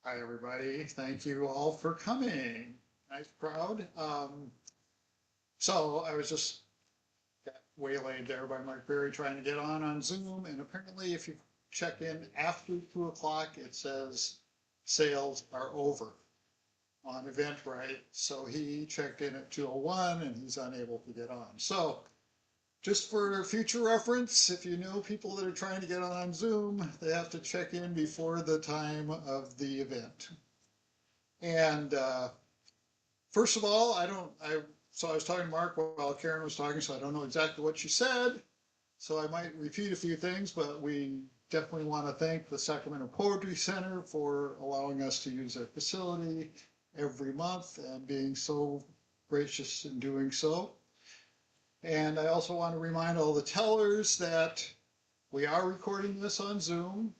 Hi, everybody. Thank you all for coming. Nice crowd. So I was just got waylaid there by Mark Berry trying to get on Zoom, and apparently, if you check in after 2 o'clock, it says sales are over on Eventbrite. So he checked in at 2:01, and he's unable to get on. So just for future reference, if you know people that are trying to get on Zoom, they have to check in before the time of the event. And first of all, so I was talking to Mark while Karen was talking, so I don't know exactly what she said. So I might repeat a few things, but we definitely want to thank the Sacramento Poetry Center for allowing us to use their facility every month and being so gracious in doing so. And I also want to remind all the tellers that we are recording this on Zoom.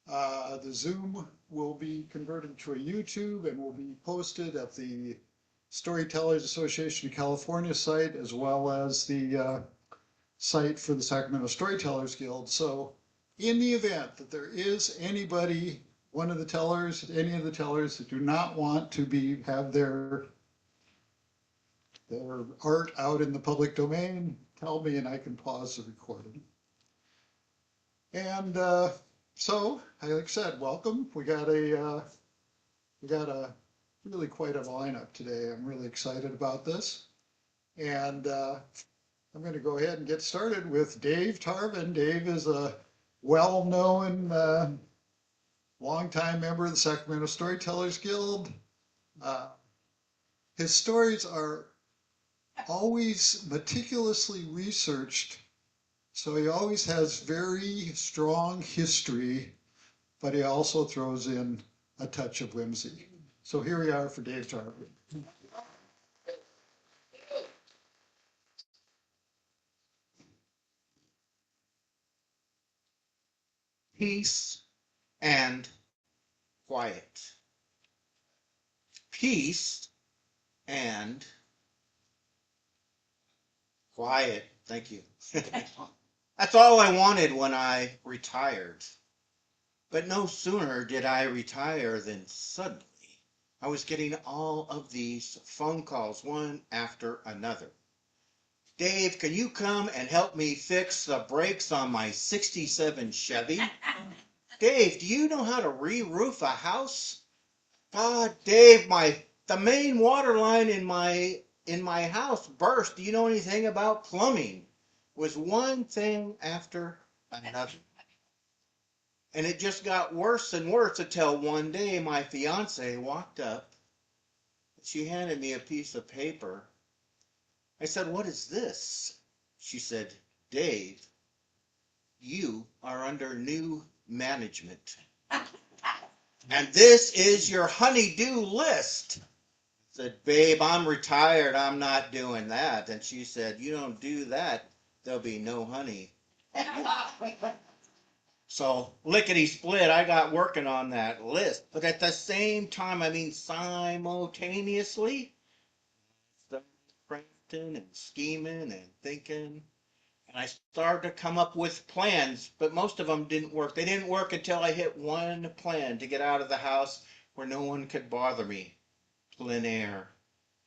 The Zoom will be converted to a YouTube and will be posted at the Storytellers Association of California site as well as the site for the Sacramento Storytellers Guild. So in the event that there is anybody, one of the tellers, any of the tellers that do not want to have their art out in the public domain, tell me and I can pause the recording. And so, like I said, welcome. We got a really quite a lineup today. I'm really excited about this. And I'm going to go ahead and get started with Dave Tarvin. Dave is a well-known, longtime member of the Sacramento Storytellers Guild. His stories are always meticulously researched, so he always has very strong history, but he also throws in a touch of whimsy. So here we are for Dave Tarvin. Peace and quiet. Peace and quiet. Thank you. That's all I wanted when I retired. But no sooner did I retire than suddenly I was getting all of these phone calls, one after another. Dave, can you come and help me fix the brakes on my 67 Chevy? Dave, do you know how to re-roof a house? Dave, the main water line in my house burst. Do you know anything about plumbing? Was one thing after another. And it just got worse and worse until one day my fiance walked up. She handed me a piece of paper. I said, "What is this?" She said, "Dave, you are under new management. And this is your honeydew list." Said, "Babe, I'm retired. I'm not doing that." And she said, "You don't do that, there'll be no honey." So, lickety split, I got working on that list. But at the same time, simultaneously, started crafting and scheming and thinking. And I started to come up with plans, but most of them didn't work. They didn't work until I hit one plan to get out of the house where no one could bother me. Plein air.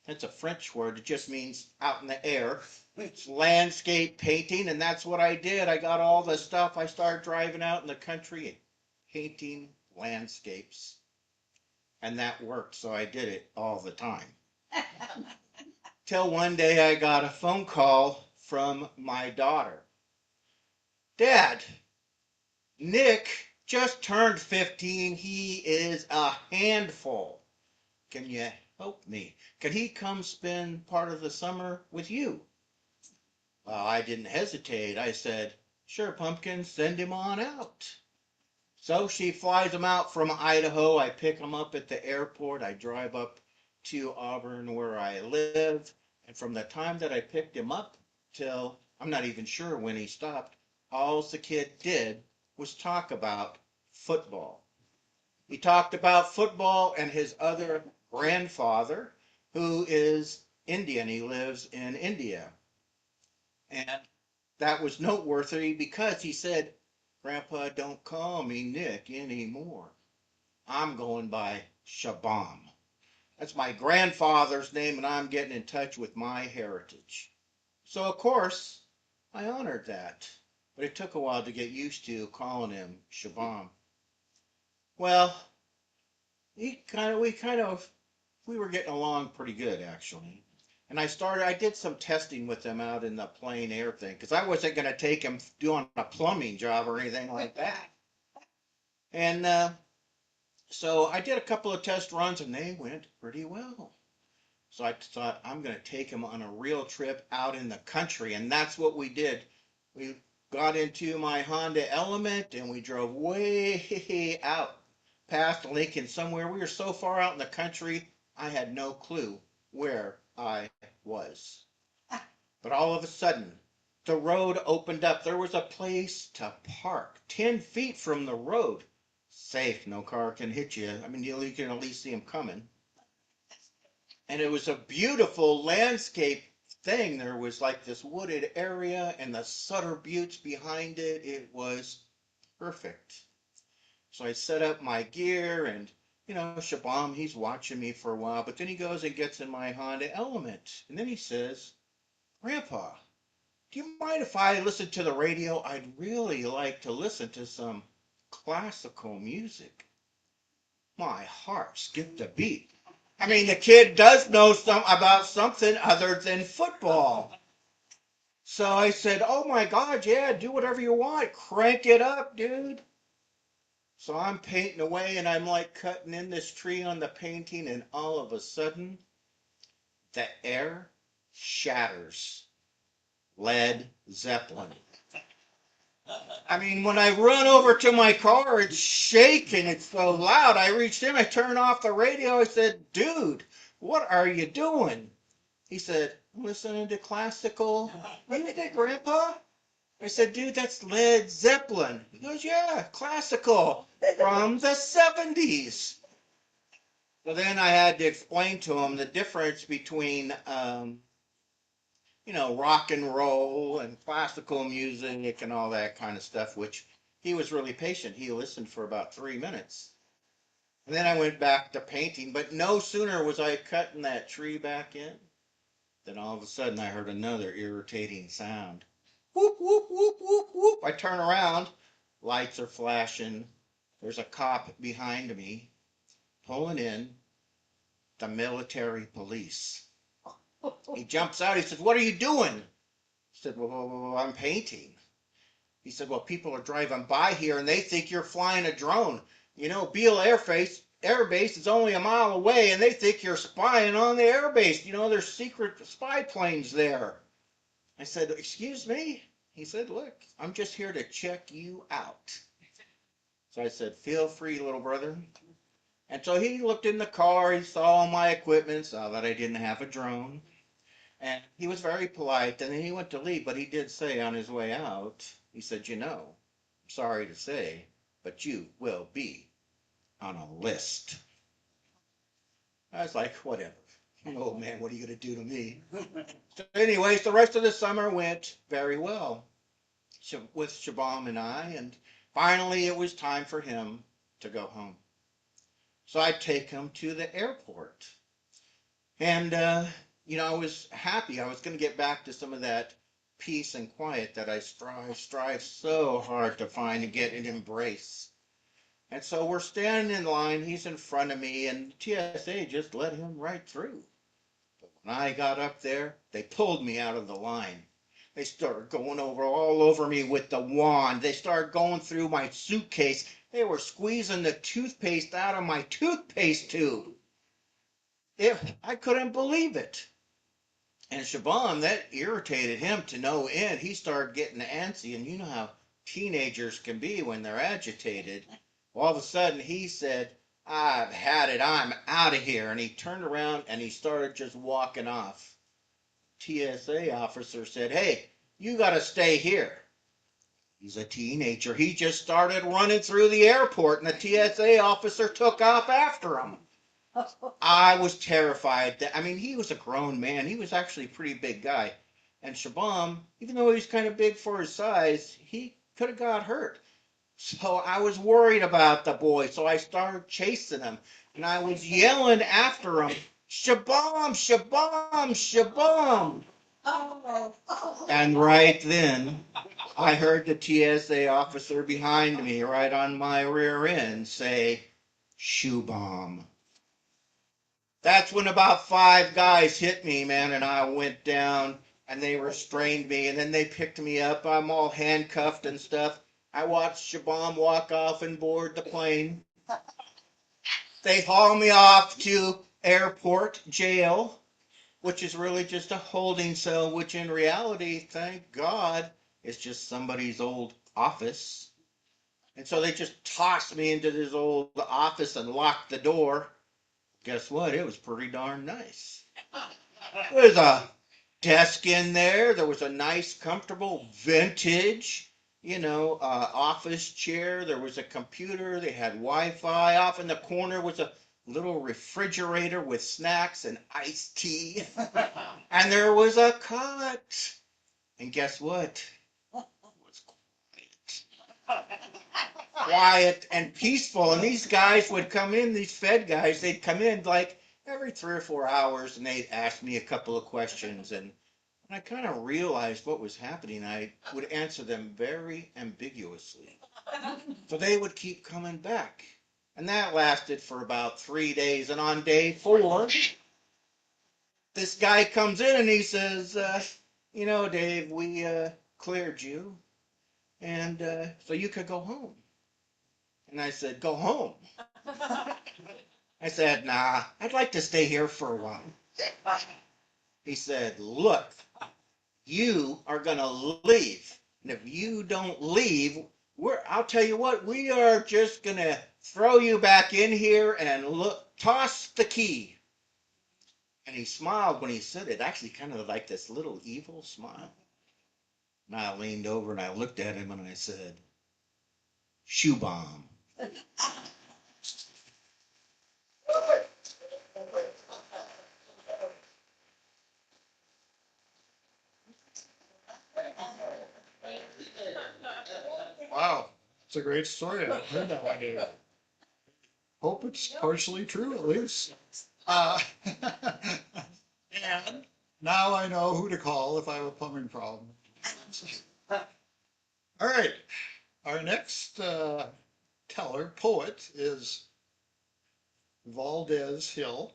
That's a French word. It just means out in the air. It's landscape painting, and that's what I did. I got all the stuff. I started driving out in the country and painting landscapes. And that worked, so I did it all the time. Till one day I got a phone call from my daughter. "Dad, Nick just turned 15. He is a handful. Can you help me? Can he come spend part of the summer with you?" Well, I didn't hesitate. I said, "Sure, Pumpkin, send him on out." So she flies him out from Idaho. I pick him up at the airport. I drive up to Auburn where I live. And from the time that I picked him up till I'm not even sure when he stopped, all the kid did was talk about football. He talked about football and his other grandfather, who is Indian. He lives in India. And that was noteworthy because he said, "Grandpa, don't call me Nick anymore." I'm going by Shabam. That's my grandfather's name, and I'm getting in touch with my heritage. So, of course, I honored that. But it took a while to get used to calling him Shabam. Well, we were getting along pretty good, actually. And I did some testing with him out in the plain air thing, because I wasn't going to take him doing a plumbing job or anything like that. And so I did a couple of test runs, and they went pretty well. So I thought I'm going to take him on a real trip out in the country, and that's what we did. We got into my Honda Element, and we drove way out past Lincoln somewhere. We were so far out in the country, I had no clue where I was. But all of a sudden, the road opened up. There was a place to park 10 feet from the road. Safe, no car can hit you. I mean, you can at least see them coming. And it was a beautiful landscape thing. There was like this wooded area and the Sutter Buttes behind it. It was perfect. So I set up my gear, and Shabam, he's watching me for a while, but then he goes and gets in my Honda Element. And then he says, Grandpa, do you mind if I listen to the radio? I'd really like to listen to some classical music. My heart skipped a beat. I mean, the kid does know about something other than football. So I said, oh my God, yeah, do whatever you want. Crank it up, dude. So I'm painting away, and I'm like cutting in this tree on the painting, and all of a sudden, the air shatters. Led Zeppelin. I mean, when I run over to my car, it's shaking. It's so loud. I reached in, I turned off the radio. I said, dude, what are you doing? He said, listening to classical music, Grandpa. I said, dude, that's Led Zeppelin. He goes, yeah, classical from the 70s. So then I had to explain to him the difference between rock and roll and classical music and all that kind of stuff, which he was really patient. He listened for about 3 minutes. And then I went back to painting, but no sooner was I cutting that tree back in than all of a sudden I heard another irritating sound. Whoop, whoop, whoop, whoop, whoop. I turn around, lights are flashing. There's a cop behind me pulling in the military police. He jumps out. He says, what are you doing? I said, well, I'm painting. He said, well, people are driving by here and they think you're flying a drone. Beale Air Base is only a mile away, and they think you're spying on the air base. There's secret spy planes there. I said, excuse me? He said, look, I'm just here to check you out. So I said, feel free, little brother. And so he looked in the car. He saw all my equipment, saw that I didn't have a drone. And he was very polite, and then he went to leave, but he did say on his way out, he said, I'm sorry to say, but you will be on a list. I was like, whatever. Oh man, what are you going to do to me? So anyways, the rest of the summer went very well with Shabam and I, and finally it was time for him to go home. So I'd take him to the airport. And, I was happy. I was going to get back to some of that peace and quiet that I strive so hard to find and get and embrace. And so we're standing in line. He's in front of me, and TSA just let him right through. But when I got up there, they pulled me out of the line. They started going all over me with the wand. They started going through my suitcase. They were squeezing the toothpaste out of my toothpaste tube. I couldn't believe it. And Shabam, that irritated him to no end. He started getting antsy, and you know how teenagers can be when they're agitated. All of a sudden, he said, I've had it. I'm out of here. And he turned around and he started just walking off. TSA officer said, hey, you got to stay here. He's a teenager. He just started running through the airport, and the TSA officer took off after him. I was terrified. He was a grown man. He was actually a pretty big guy. And Shabam, even though he's kind of big for his size, he could have got hurt. So I was worried about the boy, so I started chasing him, and I was yelling after him, Shabam, Shabam, Shabam. And right then, I heard the TSA officer behind me, right on my rear end, say, shoe bomb. That's when about 5 guys hit me, man, and I went down and they restrained me and then they picked me up. I'm all handcuffed and stuff. I watched Shabam walk off and board the plane. They haul me off to airport jail, which is really just a holding cell, which in reality, thank God, is just somebody's old office. And so they just tossed me into this old office and locked the door. Guess what? It was pretty darn nice. There's a desk in there. There was a nice, comfortable, vintage, office chair. There was a computer. They had Wi-Fi. Off in the corner was a little refrigerator with snacks and iced tea. And there was a cot. And guess what? It was quiet and peaceful. And these guys would come in, these Fed guys, they'd come in like every 3 or 4 hours and they'd ask me a couple of questions. And when I kind of realized what was happening, I would answer them very ambiguously. So they would keep coming back. And that lasted for about 3 days. And on day 4, this guy comes in and he says, Dave, we cleared you. And so you could go home. And I said, go home. I said, nah, I'd like to stay here for a while. He said, look, you are going to leave. And if you don't leave, I'll tell you what, we are just going to throw you back in here and toss the key. And he smiled when he said it, actually kind of like this little evil smile. And I leaned over and I looked at him and I said, shoe bomb. Wow, it's a great story. I've heard that one. Dave. Hope it's partially true, at least. Uh, and now I know who to call if I have a plumbing problem. All right, our next poet, is Valdez Hill.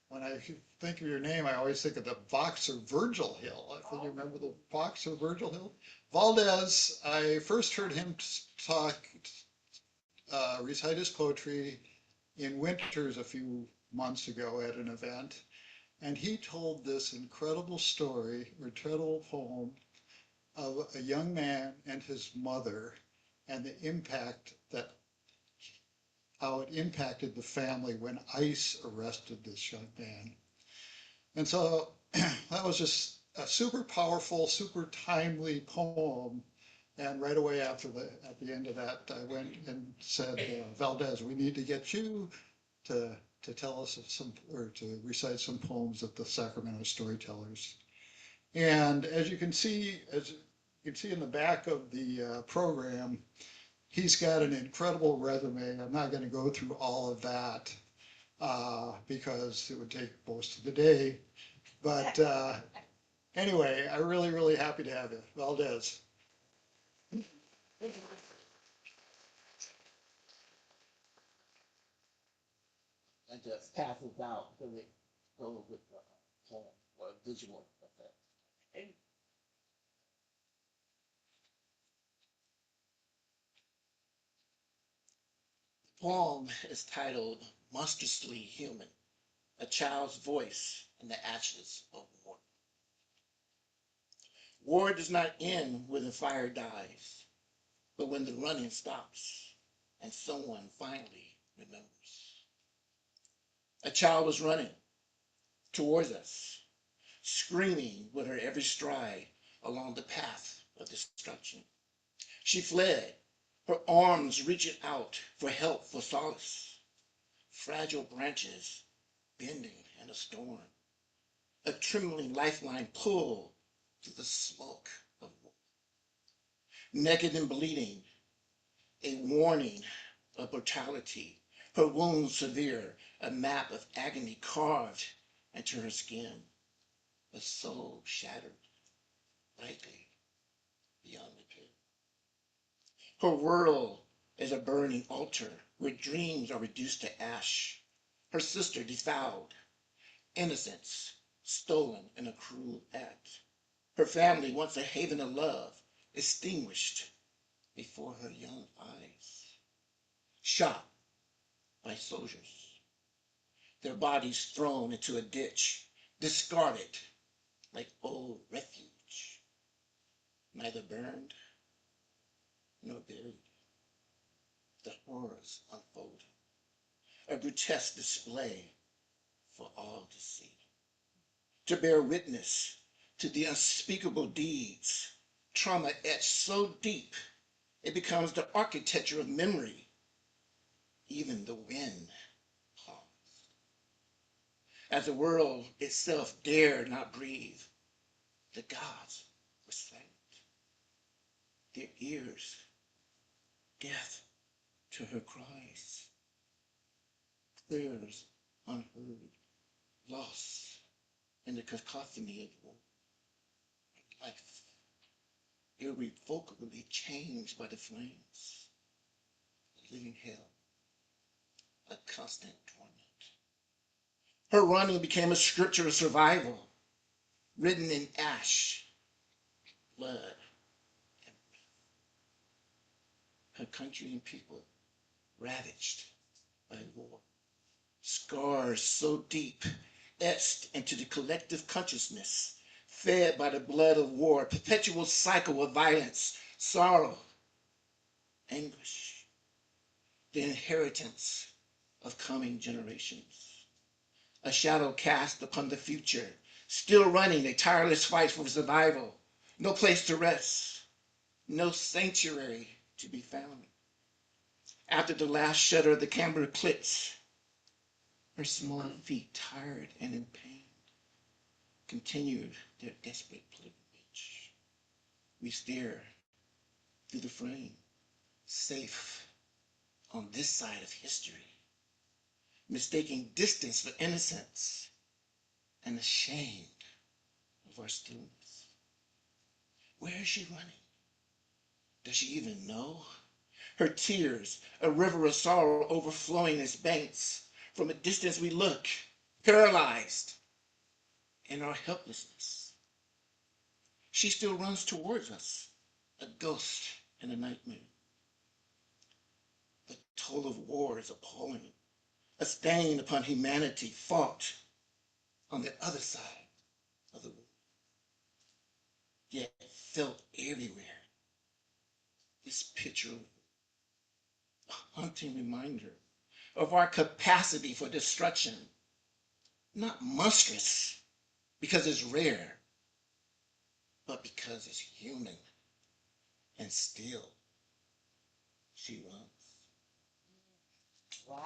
When I think of your name, I always think of the boxer Virgil Hill. I think you remember the boxer Virgil Hill. Valdez, I first heard him recite his poetry in Winters a few months ago at an event, and he told this incredible story, or incredible poem, of a young man and his mother, and the impact that how it impacted the family when ICE arrested this young man. And so that was just a super powerful, super timely poem. And right away at the end of that, I went and said, Valdez, we need to get you to tell us or to recite some poems at the Sacramento Storytellers. And as you can see in the back of the program, he's got an incredible resume. I'm not going to go through all of that because it would take most of the day. But anyway, I'm really, really happy to have you, Valdez. And just pass it out so it goes with the poem or visual effect. The poem is titled Monstrously Human, a child's voice in the ashes of war. War does not end when the fire dies, but when the running stops and someone finally remembers. A child was running towards us, screaming with her every stride along the path of destruction. She fled, her arms reaching out for help, for solace. Fragile branches bending in a storm. A trembling lifeline pulled through the smoke of war. Naked and bleeding, a warning of brutality, her wounds severe, a map of agony carved into her skin, a soul shattered brightly beyond repair. Her world is a burning altar where dreams are reduced to ash, her sister defiled, innocence stolen in a cruel act. Her family, once a haven of love, extinguished before her young eyes. Shot by soldiers, their bodies thrown into a ditch, discarded like old refuge, neither burned nor buried. The horrors unfolded, a grotesque display for all to see, to bear witness to the unspeakable deeds, trauma etched so deep it becomes the architecture of memory. Even the wind paused. As the world itself dared not breathe, the gods were silent, their ears deaf to her cries, prayers unheard, lost in the cacophony of war. Life irrevocably changed by the flames, living hell, a constant torment. Her running became a scripture of survival, written in ash, blood, and her country and people ravaged by war. Scars so deep, etched into the collective consciousness, fed by the blood of war, a perpetual cycle of violence, sorrow, anguish, the inheritance of coming generations. A shadow cast upon the future, still running a tireless fight for survival, no place to rest, no sanctuary to be found. After the last shudder of the camber clicks, her small feet, tired and in pain, continued their desperate pilgrimage. We stare through the frame, safe on this side of history, mistaking distance for innocence and ashamed of our stillness. Where is she running? Does she even know? Her tears, a river of sorrow overflowing its banks. From a distance we look, paralyzed in our helplessness. She still runs towards us, a ghost in a nightmare. The toll of war is appalling, a stain upon humanity fought on the other side of the world, yet felt everywhere. This picture, a haunting reminder of our capacity for destruction, not monstrous because it's rare, but because it's human, and still she runs. Wow.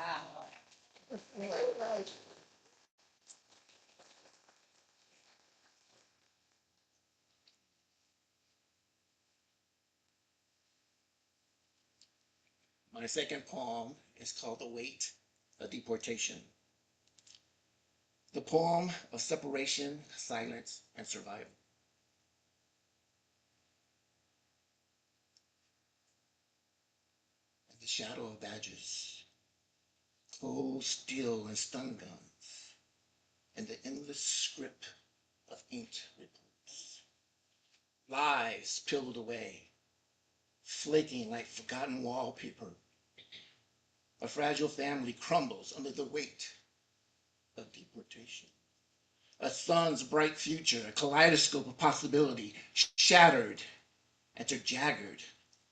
My second poem is called The Weight of Deportation. The poem of separation, silence, and survival. In the shadow of badges, cold steel and stun guns, and the endless script of inked reports. Lives peeled away, flaking like forgotten wallpaper. A fragile family crumbles under the weight of deportation. A son's bright future, a kaleidoscope of possibility, shattered into jagged,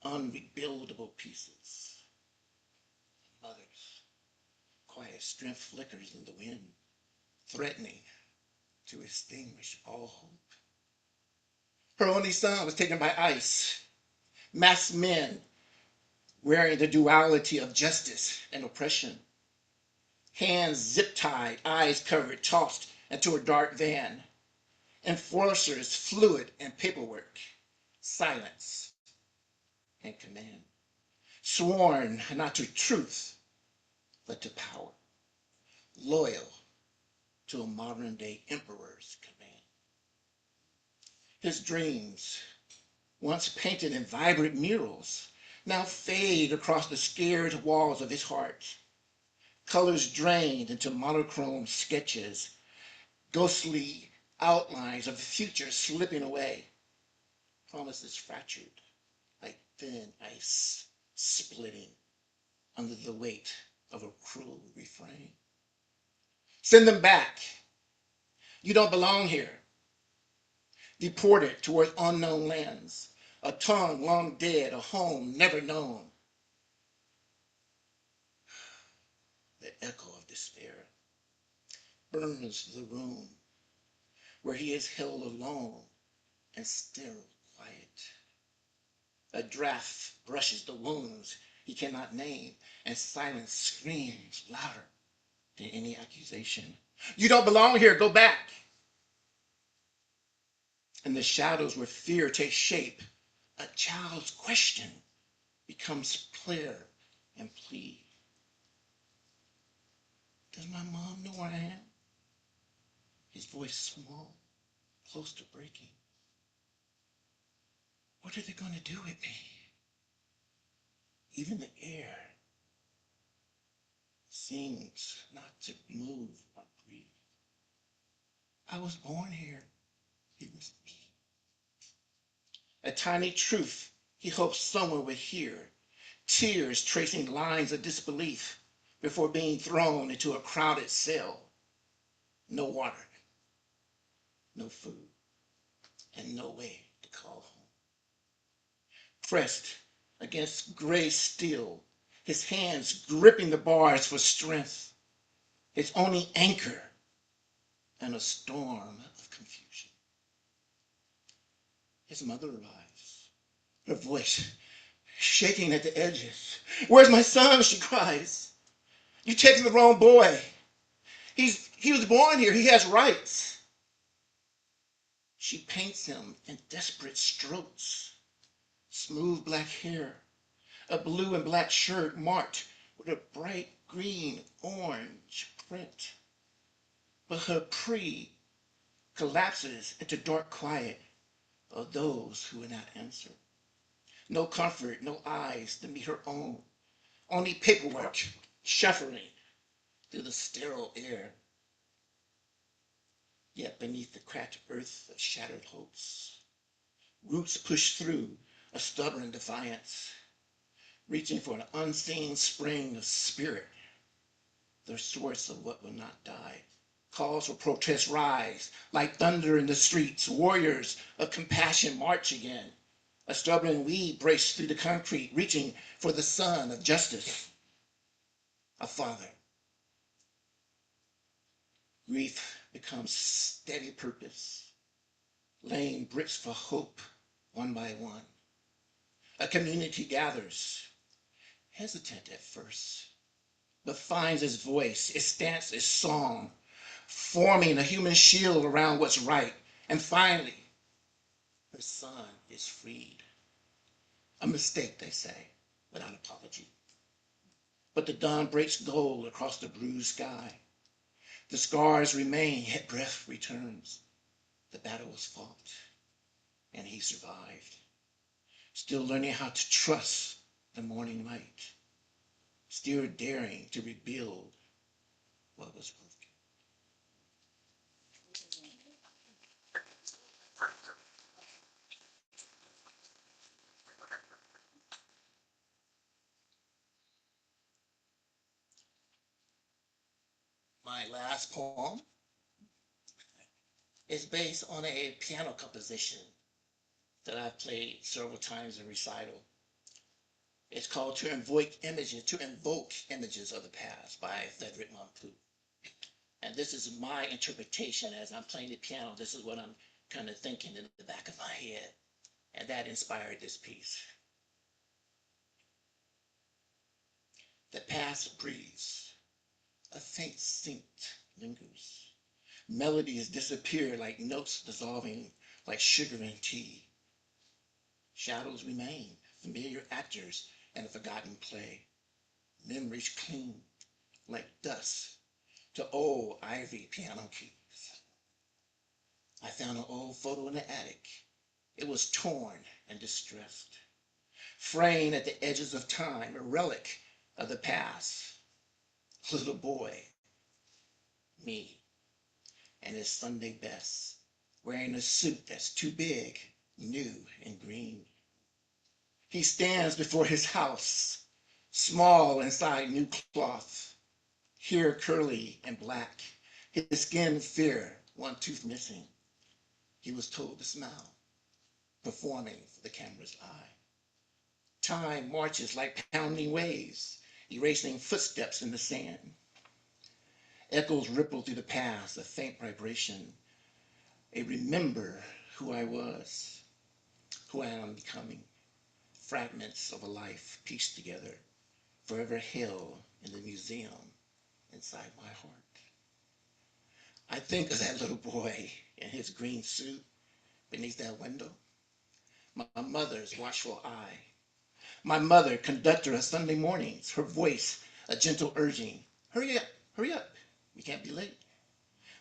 unrebuildable pieces. Mother's quiet strength flickers in the wind, threatening to extinguish all hope. Her only son was taken by ICE, masked men wearing the duality of justice and oppression. Hands zip-tied, eyes covered, tossed into a dark van. Enforcers fluid in paperwork, silence and command. sworn not to truth, but to power, loyal to a modern-day emperor's command. His dreams, once painted in vibrant murals, now fade across the scared walls of his heart. Colors drained into monochrome sketches, ghostly outlines of the future slipping away. Promises fractured like thin ice splitting under the weight of a cruel refrain. Send them back. You don't belong here. Deported toward unknown lands, a tongue long dead, a home never known. The echo of despair burns the room where he is held alone and still quiet. A draft brushes the wounds he cannot name, and silence screams louder than any accusation. You don't belong here, go back. In the shadows where fear takes shape, a child's question becomes clear and plea. Does my mom know where I am? His voice small, close to breaking. What are they going to do with me? Even the air seems not to move or breathe. I was born here, he was me. A tiny truth he hopes someone would hear, tears tracing lines of disbelief before being thrown into a crowded cell. No water, no food, and no way to call home. Pressed against gray steel, his hands gripping the bars for strength, his only anchor in a storm of confusion. His mother arrives, her voice shaking at the edges. Where's my son? She cries. You taking the wrong boy. He was born here. He has rights. She paints him in desperate strokes. Smooth black hair, a blue and black shirt marked with a bright green orange print. But her pre collapses into dark quiet of those who will not answer. No comfort, no eyes to meet her own. Only paperwork shuffling through the sterile air. Yet beneath the cracked earth of shattered hopes, roots push through a stubborn defiance, reaching for an unseen spring of spirit, the source of what will not die. Calls for protest rise, like thunder in the streets. Warriors of compassion march again. A stubborn weed breaks through the concrete, reaching for the son of justice, a father. Grief becomes steady purpose, laying bricks for hope one by one. A community gathers, hesitant at first, but finds its voice, its stance, its song, forming a human shield around what's right. And finally, her son is freed. A mistake, they say, without apology. But the dawn breaks gold across the bruised sky. The scars remain, yet breath returns. The battle was fought, and he survived. Still learning how to trust the morning light. Still daring to rebuild what was broken. My last poem is based on a piano composition that I've played several times in recital. It's called To Invoke Images of the Past by Frederick Monpout. And this is my interpretation as I'm playing the piano. This is what I'm kind of thinking in the back of my head. And that inspired this piece. The past breathes. A faint scent lingers. Melodies disappear like notes dissolving like sugar in tea. Shadows remain, familiar actors and a forgotten play. Memories cling like dust to old ivory piano keys. I found an old photo in the attic. It was torn and distressed, framed at the edges of time, a relic of the past. Little boy, me, and his Sunday best, wearing a suit that's too big, new and green. He stands before his house, small inside new cloth, hair curly and black, his skin fair, one tooth missing. He was told to smile, performing for the camera's eye. Time marches like pounding waves, erasing footsteps in the sand. Echoes ripple through the past, a faint vibration, a remember who I was, who I am becoming. Fragments of a life pieced together, forever held in the museum inside my heart. I think of that little boy in his green suit beneath that window. My mother's watchful eye. My mother, conductor of Sunday mornings, her voice a gentle urging, hurry up, we can't be late.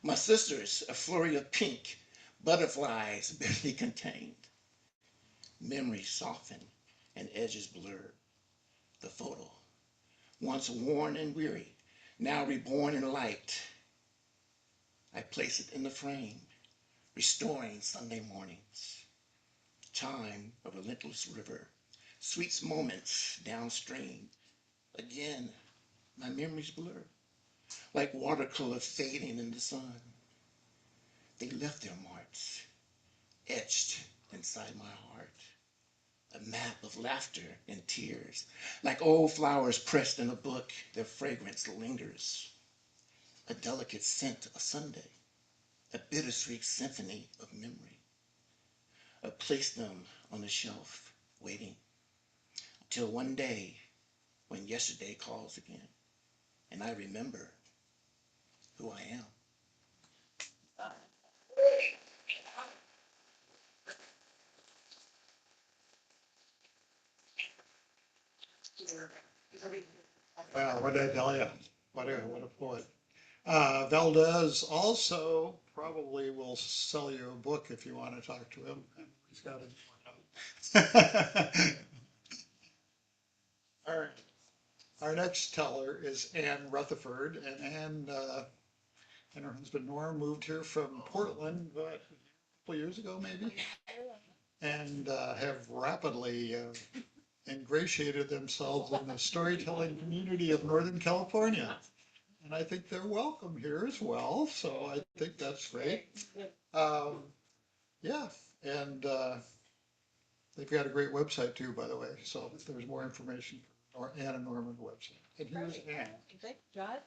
My sisters, a flurry of pink, butterflies barely contained. Memories soften and edges blurred. The photo, once worn and weary, now reborn in light. I place it in the frame, restoring Sunday mornings. Time, a relentless river, sweets moments downstream. Again, my memories blur, like watercolor fading in the sun. They left their marks, etched inside my heart. A map of laughter and tears, like old flowers pressed in a book, their fragrance lingers. A delicate scent of Sunday, a bittersweet symphony of memory. I place them on the shelf, waiting, till one day, when yesterday calls again, and I remember who I am. Well, what did I tell you? What a poet. Valdez also probably will sell you a book if you want to talk to him. He's got it. All right. Our next teller is Ann Rutherford, and Ann and her husband Norm moved here from Portland a couple years ago, maybe, and have rapidly ingratiated themselves in the storytelling community of Northern California. And I think they're welcome here as well, so I think that's great. Um, yeah, and they've got a great website too, by the way, so there's more information on Ann and Norman's website. And here's Ann. Thank you, John.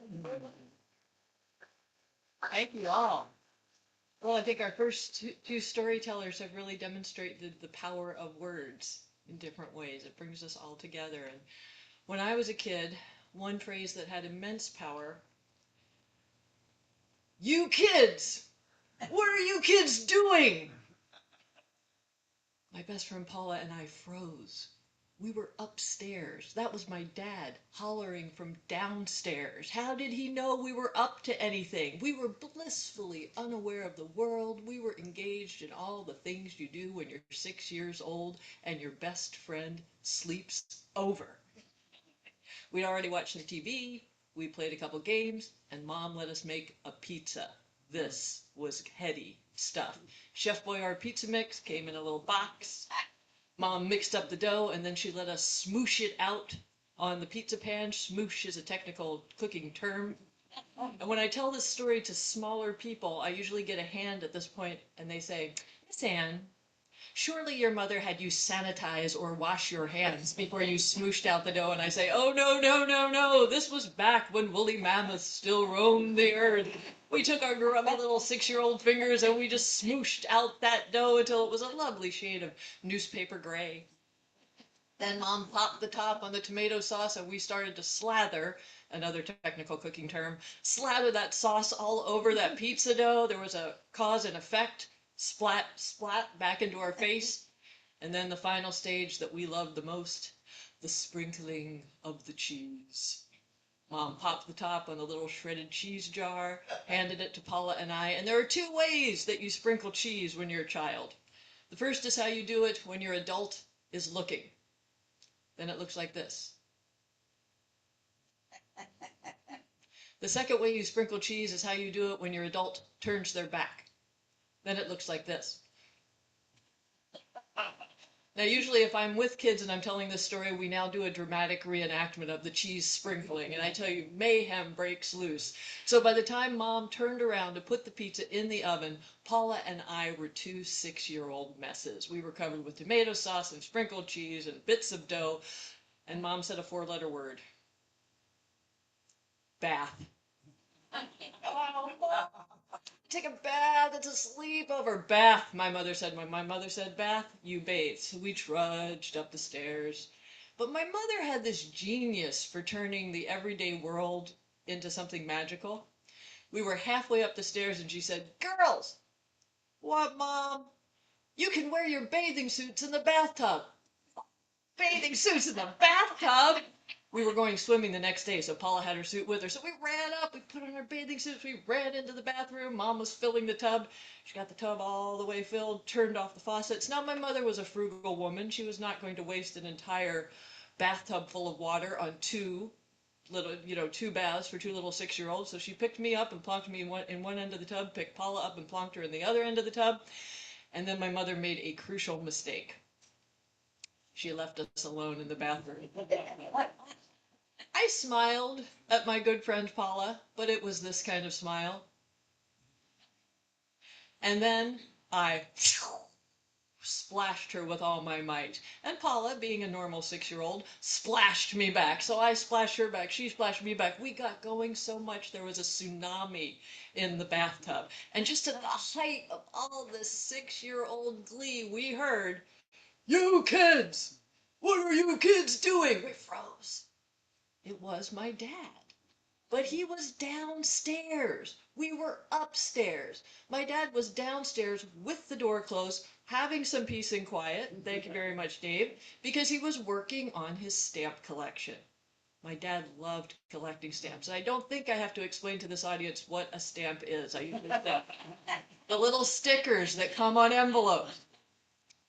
Thank you all. Well, I think our first two storytellers have really demonstrated the power of words in different ways. It brings us all together. And when I was a kid, one phrase that had immense power, you kids, what are you kids doing? My best friend Paula and I froze. We were upstairs. That was my dad hollering from downstairs. How did he know we were up to anything? We were blissfully unaware of the world. We were engaged in all the things you do when you're 6 years old and your best friend sleeps over. We'd already watched some TV. We played a couple games, and Mom let us make a pizza. This was heady stuff. Chef Boyardee pizza mix came in a little box. Mom mixed up the dough, and then she let us smoosh it out on the pizza pan. Smoosh is a technical cooking term. And when I tell this story to smaller people, I usually get a hand at this point, and they say, Miss Ann, surely your mother had you sanitize or wash your hands before you smooshed out the dough. And I say, oh, no, no, no, no. This was back when woolly mammoths still roamed the earth. We took our grubby little 6-year-old fingers and we just smooshed out that dough until it was a lovely shade of newspaper gray. Then Mom popped the top on the tomato sauce and we started to slather, another technical cooking term, slather that sauce all over that pizza dough. There was a cause and effect, splat, splat, back into our face. And then the final stage that we loved the most, The sprinkling of the cheese. Mom popped the top on a little shredded cheese jar, handed it to Paula and I, and there are two ways that you sprinkle cheese when you're a child. The first is how you do it when your adult is looking. Then it looks like this. The second way you sprinkle cheese is how you do it when your adult turns their back. Then it looks like this. Now, usually if I'm with kids and I'm telling this story, we now do a dramatic reenactment of the cheese sprinkling. And I tell you, mayhem breaks loose. So by the time Mom turned around to put the pizza in the oven, Paula and I were two 6-year-old messes. We were covered with tomato sauce and sprinkled cheese and bits of dough. And Mom said a 4-letter word. Bath. Take a bath, it's a sleepover. Bath, my mother said. When my mother said bath, you bathe. So we trudged up the stairs. But my mother had this genius for turning the everyday world into something magical. We were halfway up the stairs and she said, "Girls!" "What, Mom?" "You can wear your bathing suits in the bathtub." Bathing suits in the bathtub? We were going swimming the next day, so Paula had her suit with her. So we ran up, we put on our bathing suits, we ran into the bathroom. Mom was filling the tub. She got the tub all the way filled, turned off the faucets. Now, my mother was a frugal woman. She was not going to waste an entire bathtub full of water on two baths for two little 6-year-olds. So she picked me up and plonked me in one end of the tub, picked Paula up and plonked her in the other end of the tub. And then my mother made a crucial mistake. She left us alone in the bathroom. I smiled at my good friend Paula, but it was this kind of smile. And then I splashed her with all my might. And Paula, being a normal 6-year-old, splashed me back. So I splashed her back, she splashed me back. We got going so much there was a tsunami in the bathtub. And just at the height of all this 6-year-old glee, we heard, "You kids! What are you kids doing?" We froze. It was my dad. But he was downstairs. We were upstairs. My dad was downstairs with the door closed, having some peace and quiet. Thank you very much, Dave, because he was working on his stamp collection. My dad loved collecting stamps. And I don't think I have to explain to this audience what a stamp is. I usually say the little stickers that come on envelopes.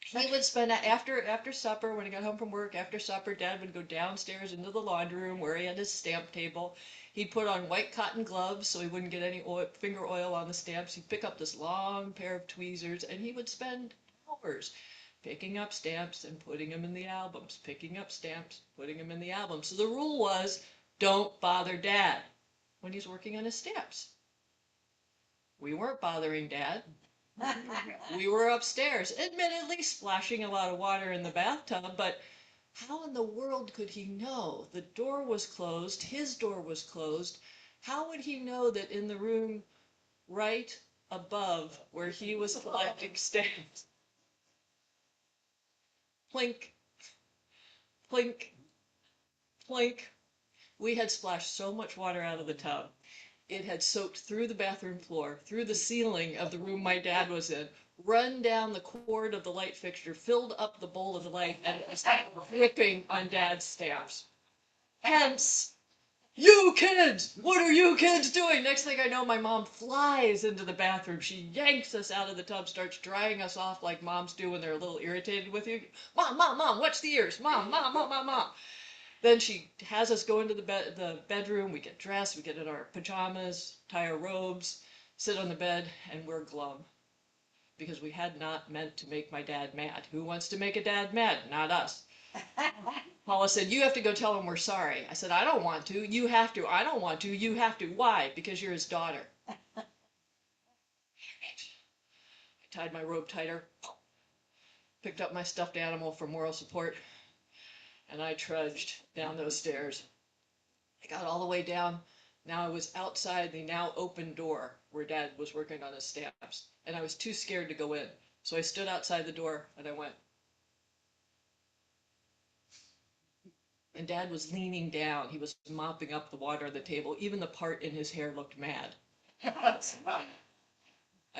He would spend after supper, when he got home from work, after supper, Dad would go downstairs into the laundry room where he had his stamp table. He'd put on white cotton gloves so he wouldn't get any finger oil on the stamps. He'd pick up this long pair of tweezers and he would spend hours picking up stamps and putting them in the albums, picking up stamps, putting them in the albums. So the rule was, don't bother Dad when he's working on his stamps. We weren't bothering Dad. We were upstairs, admittedly splashing a lot of water in the bathtub, but how in the world could he know? The door was closed, his door was closed. How would he know that in the room right above where he was collecting stamps? Plink, plink, plink. We had splashed so much water out of the tub. It had soaked through the bathroom floor, through the ceiling of the room my dad was in, run down the cord of the light fixture, filled up the bowl of the light, and it was dripping on Dad's stamps. Hence, "You kids! What are you kids doing?" Next thing I know, my mom flies into the bathroom. She yanks us out of the tub, starts drying us off like moms do when they're a little irritated with you. "Mom, Mom, Mom, watch the ears. Mom, Mom, Mom, Mom, Mom." Then she has us go into the bedroom. We get dressed, we get in our pajamas, tie our robes, sit on the bed, and we're glum. Because we had not meant to make my dad mad. Who wants to make a dad mad? Not us. Paula said, "You have to go tell him we're sorry." I said, "I don't want to. You have to." "I don't want to. You have to." "Why?" "Because you're his daughter." I tied my robe tighter, picked up my stuffed animal for moral support, and I trudged down those stairs. I got all the way down. Now I was outside the now open door where Dad was working on his stamps, and I was too scared to go in. So I stood outside the door and I went. And Dad was leaning down. He was mopping up the water on the table. Even the part in his hair looked mad. I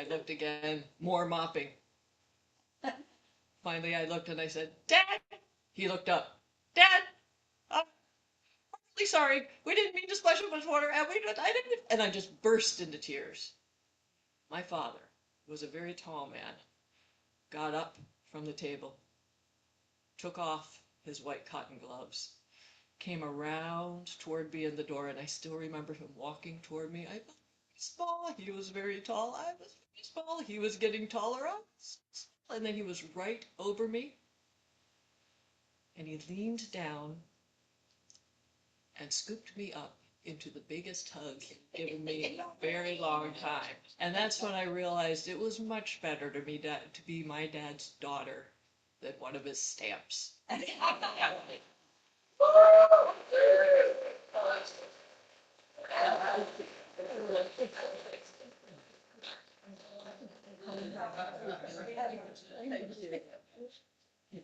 looked again, more mopping. Finally I looked and I said, "Dad!" He looked up. Dad, I'm really sorry. We didn't mean to splash so much water, and I didn't. And I just burst into tears. My father was a very tall man, got up from the table, took off his white cotton gloves, came around toward me in the door, and I still remember him walking toward me. I was small. He was very tall. I was very small. He was getting taller. I was small. And then he was right over me, and he leaned down and scooped me up into the biggest hug he'd given me in a very long time. And that's when I realized it was much better to be my dad's daughter than one of his stamps.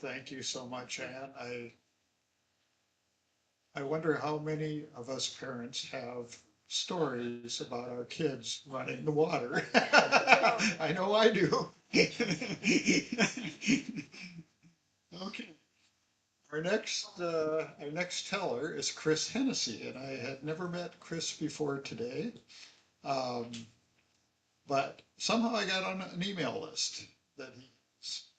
Thank you so much, Anne. I wonder how many of us parents have stories about our kids running the water. I know I do. Okay. Our next teller is Chris Hennessy, and I had never met Chris before today. Um, but somehow I got on an email list that he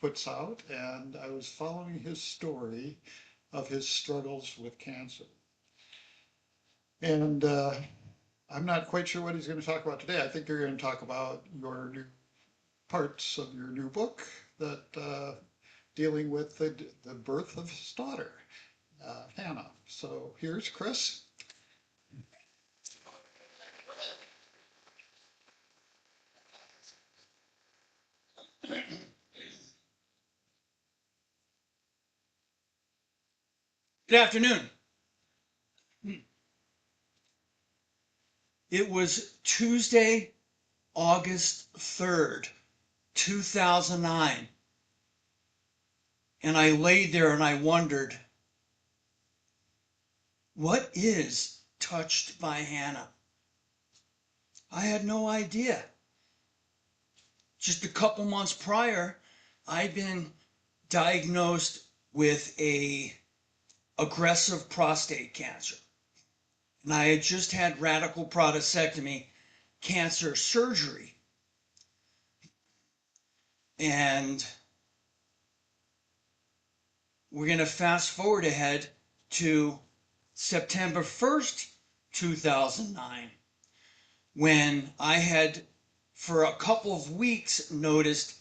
puts out, and I was following his story of his struggles with cancer. And I'm not quite sure what he's going to talk about today. I think you're going to talk about your new parts of your new book that dealing with the birth of his daughter, Hannah. So here's Chris. Good afternoon. It was Tuesday, August 3rd, 2009. And I laid there and I wondered, what is touched by Hannah? I had no idea. Just a couple months prior, I'd been diagnosed with a aggressive prostate cancer. And I had just had radical prostatectomy cancer surgery. And we're going to fast forward ahead to September 1st, 2009, when I had, for a couple of weeks, noticed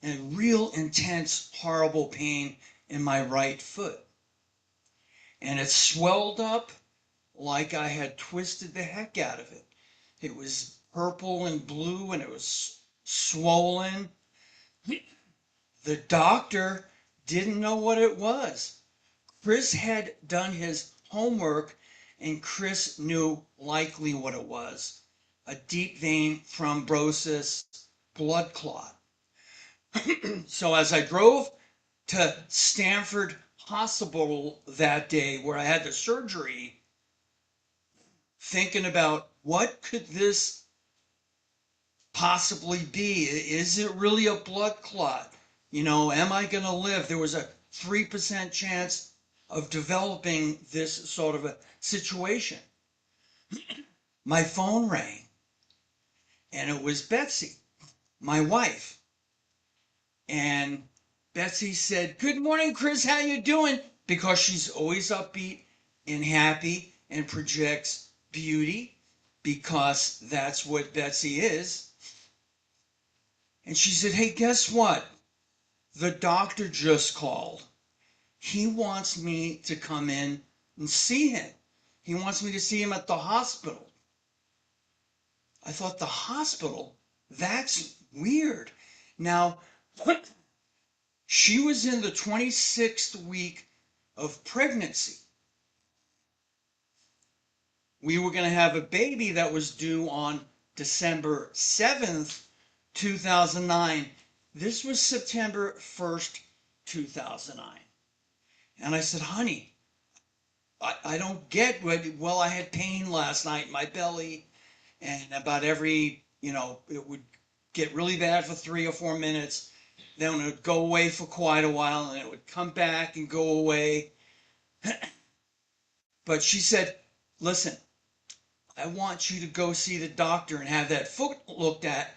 a real intense, horrible pain in my right foot. And it swelled up like I had twisted the heck out of it. It was purple and blue and it was swollen. The doctor didn't know what it was. Chris had done his homework and Chris knew likely what it was. A deep vein thrombosis blood clot. So as I drove to Stanford Hospital that day where I had the surgery, thinking about what could this possibly be? Is it really a blood clot? You know, am I going to live? There was a 3% chance of developing this sort of a situation. My phone rang, and it was Betsy, my wife. And Betsy said, "Good morning, Chris, how you doing?" Because she's always upbeat and happy and projects beauty, because that's what Betsy is. And she said, "Hey, guess what? The doctor just called. He wants me to come in and see him. He wants me to see him at the hospital." I thought, the hospital? That's weird. Now, she was in the 26th week of pregnancy. We were going to have a baby that was due on December 7th, 2009. This was September 1st, 2009. And I said, "Honey, I don't get what," well, I had pain last night in my belly, and about every, it would get really bad for 3 or 4 minutes. Then it would go away for quite a while, and it would come back and go away. But she said, listen, I want you to go see the doctor and have that foot looked at.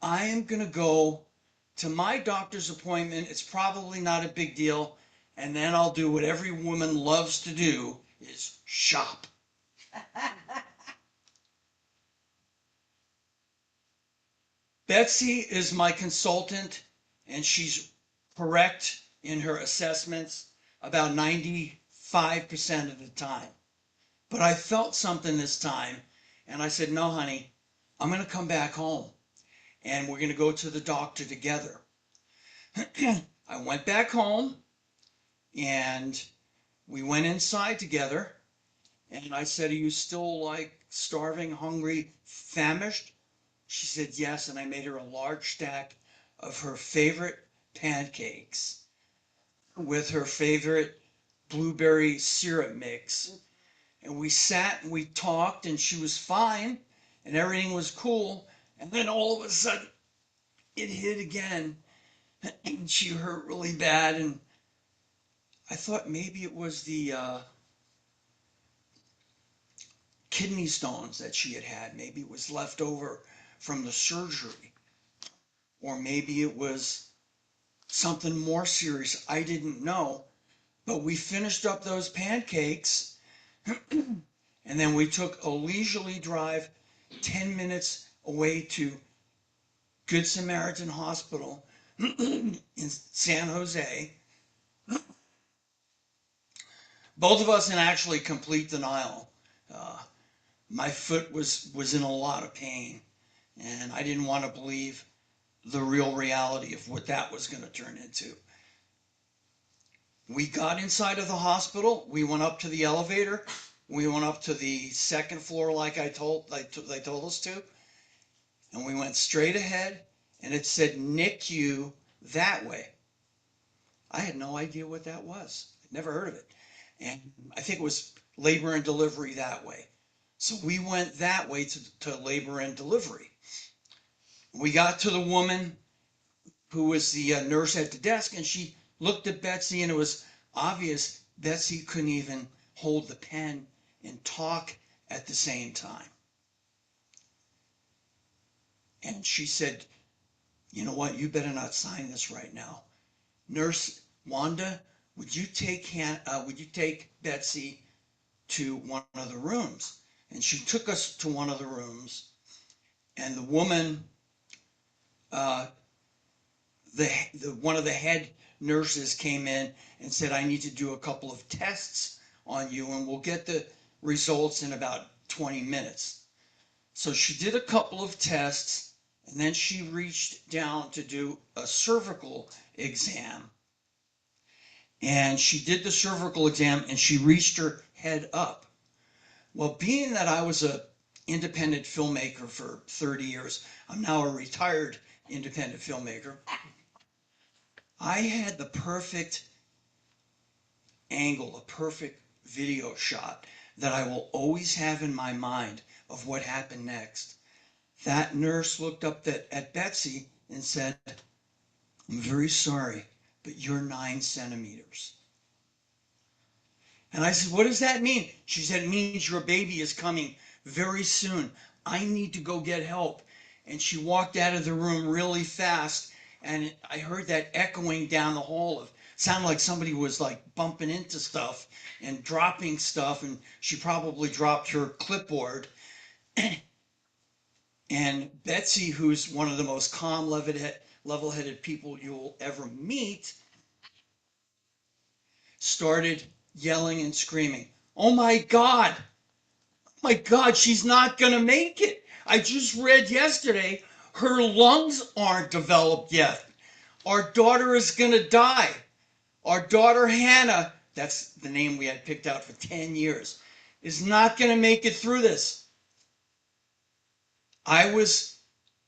I am going to go to my doctor's appointment. It's probably not a big deal. And then I'll do what every woman loves to do, is shop. Betsy is my consultant, and she's correct in her assessments about 95% of the time. But I felt something this time, and I said, no, honey, I'm going to come back home, and we're going to go to the doctor together. I went back home, and we went inside together, and I said, are you still like starving, hungry, famished? She said yes, and I made her a large stack of her favorite pancakes with her favorite blueberry syrup mix. And we sat and we talked, and she was fine, and everything was cool. And then all of a sudden, it hit again, and she hurt really bad. And I thought maybe it was the kidney stones that she had had. Maybe it was left over from the surgery. Or maybe it was something more serious. I didn't know. But we finished up those pancakes, and then we took a leisurely drive 10 minutes away to Good Samaritan Hospital in San Jose. Both of us in actually complete denial. My foot was in a lot of pain, and I didn't want to believe the real reality of what that was going to turn into. We got inside of the hospital. We went up to the elevator. We went up to the second floor like they told us to. And we went straight ahead, and it said NICU that way. I had no idea what that was. I'd never heard of it. And I think it was labor and delivery that way. So we went that way to labor and delivery. We got to the woman who was the nurse at the desk, and she looked at Betsy, and it was obvious Betsy couldn't even hold the pen and talk at the same time. And she said, you know what, you better not sign this right now. Nurse Wanda, would you take Betsy to one of the rooms? And she took us to one of the rooms, and the woman, one of the head nurses came in and said, I need to do a couple of tests on you, and we'll get the results in about 20 minutes. So she did a couple of tests, and then she reached down to do a cervical exam. And she did the cervical exam, and she reached her head up. Well, being that I was an independent filmmaker for 30 years, I'm now a retired independent filmmaker, I had the perfect angle, a perfect video shot that I will always have in my mind of what happened next. That nurse looked up at Betsy and said, I'm very sorry, but you're 9 centimeters. And I said, what does that mean? She said, it means your baby is coming very soon. I need to go get help. And she walked out of the room really fast, and I heard that echoing down the hall. It sounded like somebody was like bumping into stuff and dropping stuff, and she probably dropped her clipboard. And Betsy, who's one of the most calm, level-headed people you'll ever meet, started yelling and screaming, oh my God, she's not going to make it. I just read yesterday her lungs aren't developed yet. Our daughter is going to die. Our daughter Hannah, that's the name we had picked out for 10 years, is not going to make it through this. I was,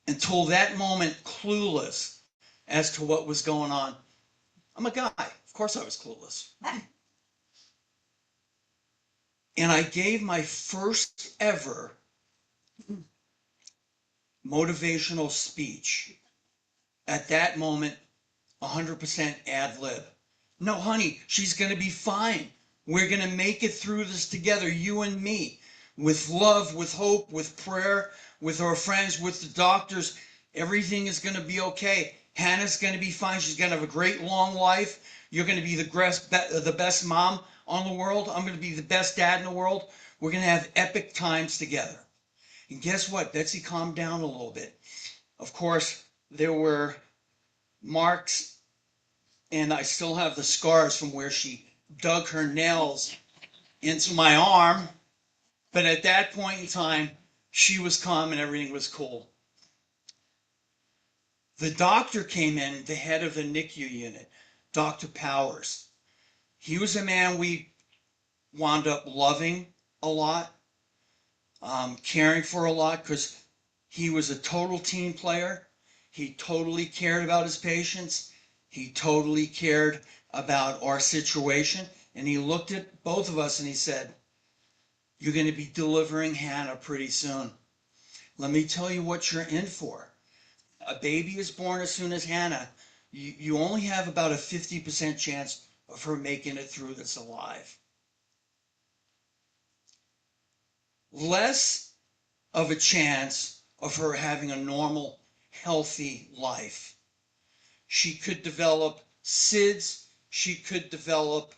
until that moment, clueless as to what was going on. I'm a guy. Of course I was clueless. And I gave my first ever motivational speech. At that moment, 100% ad lib. No, honey, she's going to be fine. We're going to make it through this together, you and me, with love, with hope, with prayer, with our friends, with the doctors. Everything is going to be okay. Hannah's going to be fine. She's going to have a great long life. You're going to be the best mom on the world. I'm going to be the best dad in the world. We're going to have epic times together. And guess what? Betsy calmed down a little bit. Of course, there were marks, and I still have the scars from where she dug her nails into my arm. But at that point in time, she was calm and everything was cool. The doctor came in, the head of the NICU unit, Dr. Powers. He was a man we wound up loving a lot, caring for a lot, because he was a total team player. He totally cared about his patients. He totally cared about our situation. And he looked at both of us and he said, "You're going to be delivering Hannah pretty soon. Let me tell you what you're in for. A baby is born as soon as Hannah. You only have about a 50% chance of her making it through this alive. Less of a chance of her having a normal, healthy life. She could develop SIDS. She could develop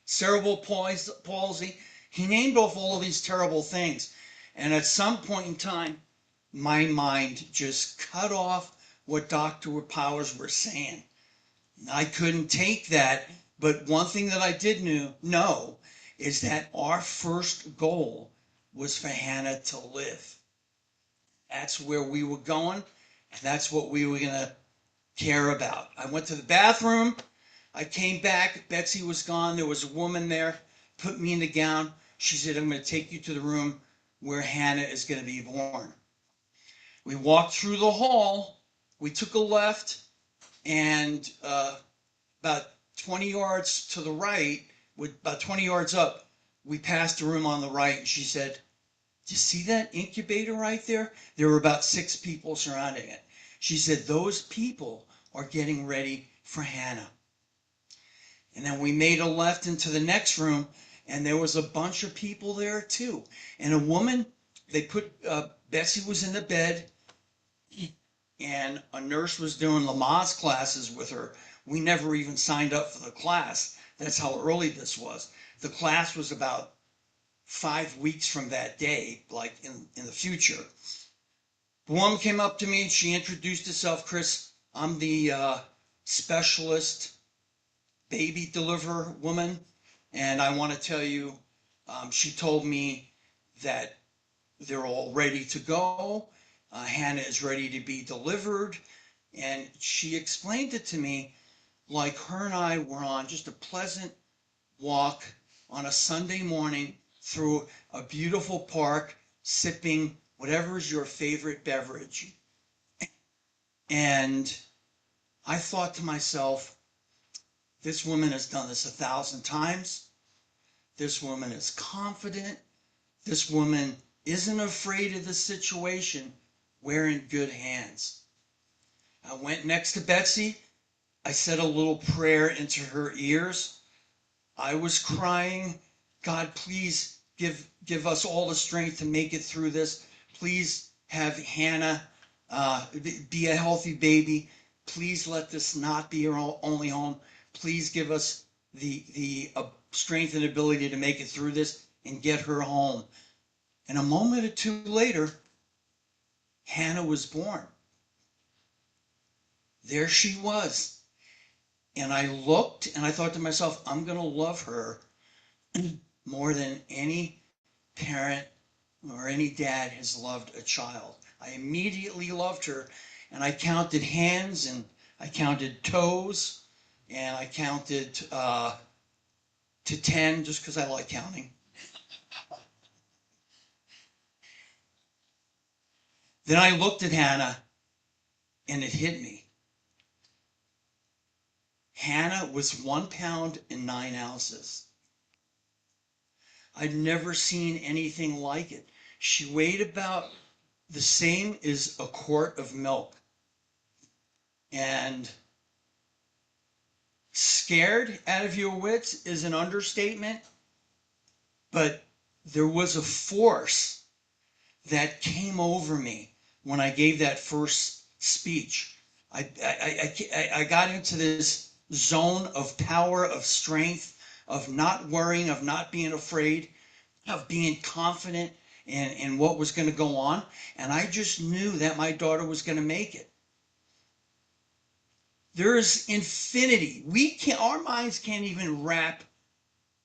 cerebral palsy." He named off all of these terrible things. And at some point in time, my mind just cut off what Dr. Powers were saying. I couldn't take that. But one thing that I did know is that our first goal was for Hannah to live. That's where we were going, and that's what we were going to care about. I went to the bathroom. I came back. Betsy was gone. There was a woman there, put me in the gown. She said, "I'm going to take you to the room where Hannah is going to be born." We walked through the hall. We took a left, and about 20 yards to the right, about 20 yards up, we passed a room on the right, and she said, "Do you see that incubator right there? There were about 6 people surrounding it." She said, "Those people are getting ready for Hannah." And then we made a left into the next room, and there was a bunch of people there too. And a woman, Betsy was in the bed, and a nurse was doing Lamaze classes with her. We never even signed up for the class. That's how early this was. The class was about 5 weeks from that day, like in the future. The woman came up to me and she introduced herself. "Chris, I'm the specialist baby deliverer woman, and I want to tell you," she told me that they're all ready to go. Hannah is ready to be delivered. And she explained it to me like her and I were on just a pleasant walk on a Sunday morning through a beautiful park, sipping whatever is your favorite beverage. And I thought to myself, this woman has done this 1,000 times. This woman is confident. This woman isn't afraid of the situation. We're in good hands. I went next to Betsy. I said a little prayer into her ears. I was crying. "God, please give us all the strength to make it through this. Please have Hannah be a healthy baby. Please let this not be her only home. Please give us the strength and ability to make it through this and get her home." And a moment or two later, Hannah was born. There she was. And I looked and I thought to myself, I'm going to love her more than any parent or any dad has loved a child. I immediately loved her, and I counted hands and I counted toes and I counted to 10 just because I like counting. Then I looked at Hannah and it hit me. Hannah was 1 pound and 9 ounces. I'd never seen anything like it. She weighed about the same as a quart of milk. And scared out of your wits is an understatement, but there was a force that came over me when I gave that first speech. I got into this zone of power, of strength, of not worrying, of not being afraid, of being confident in what was going to go on. And I just knew that my daughter was going to make it. There is infinity. Our minds can't even wrap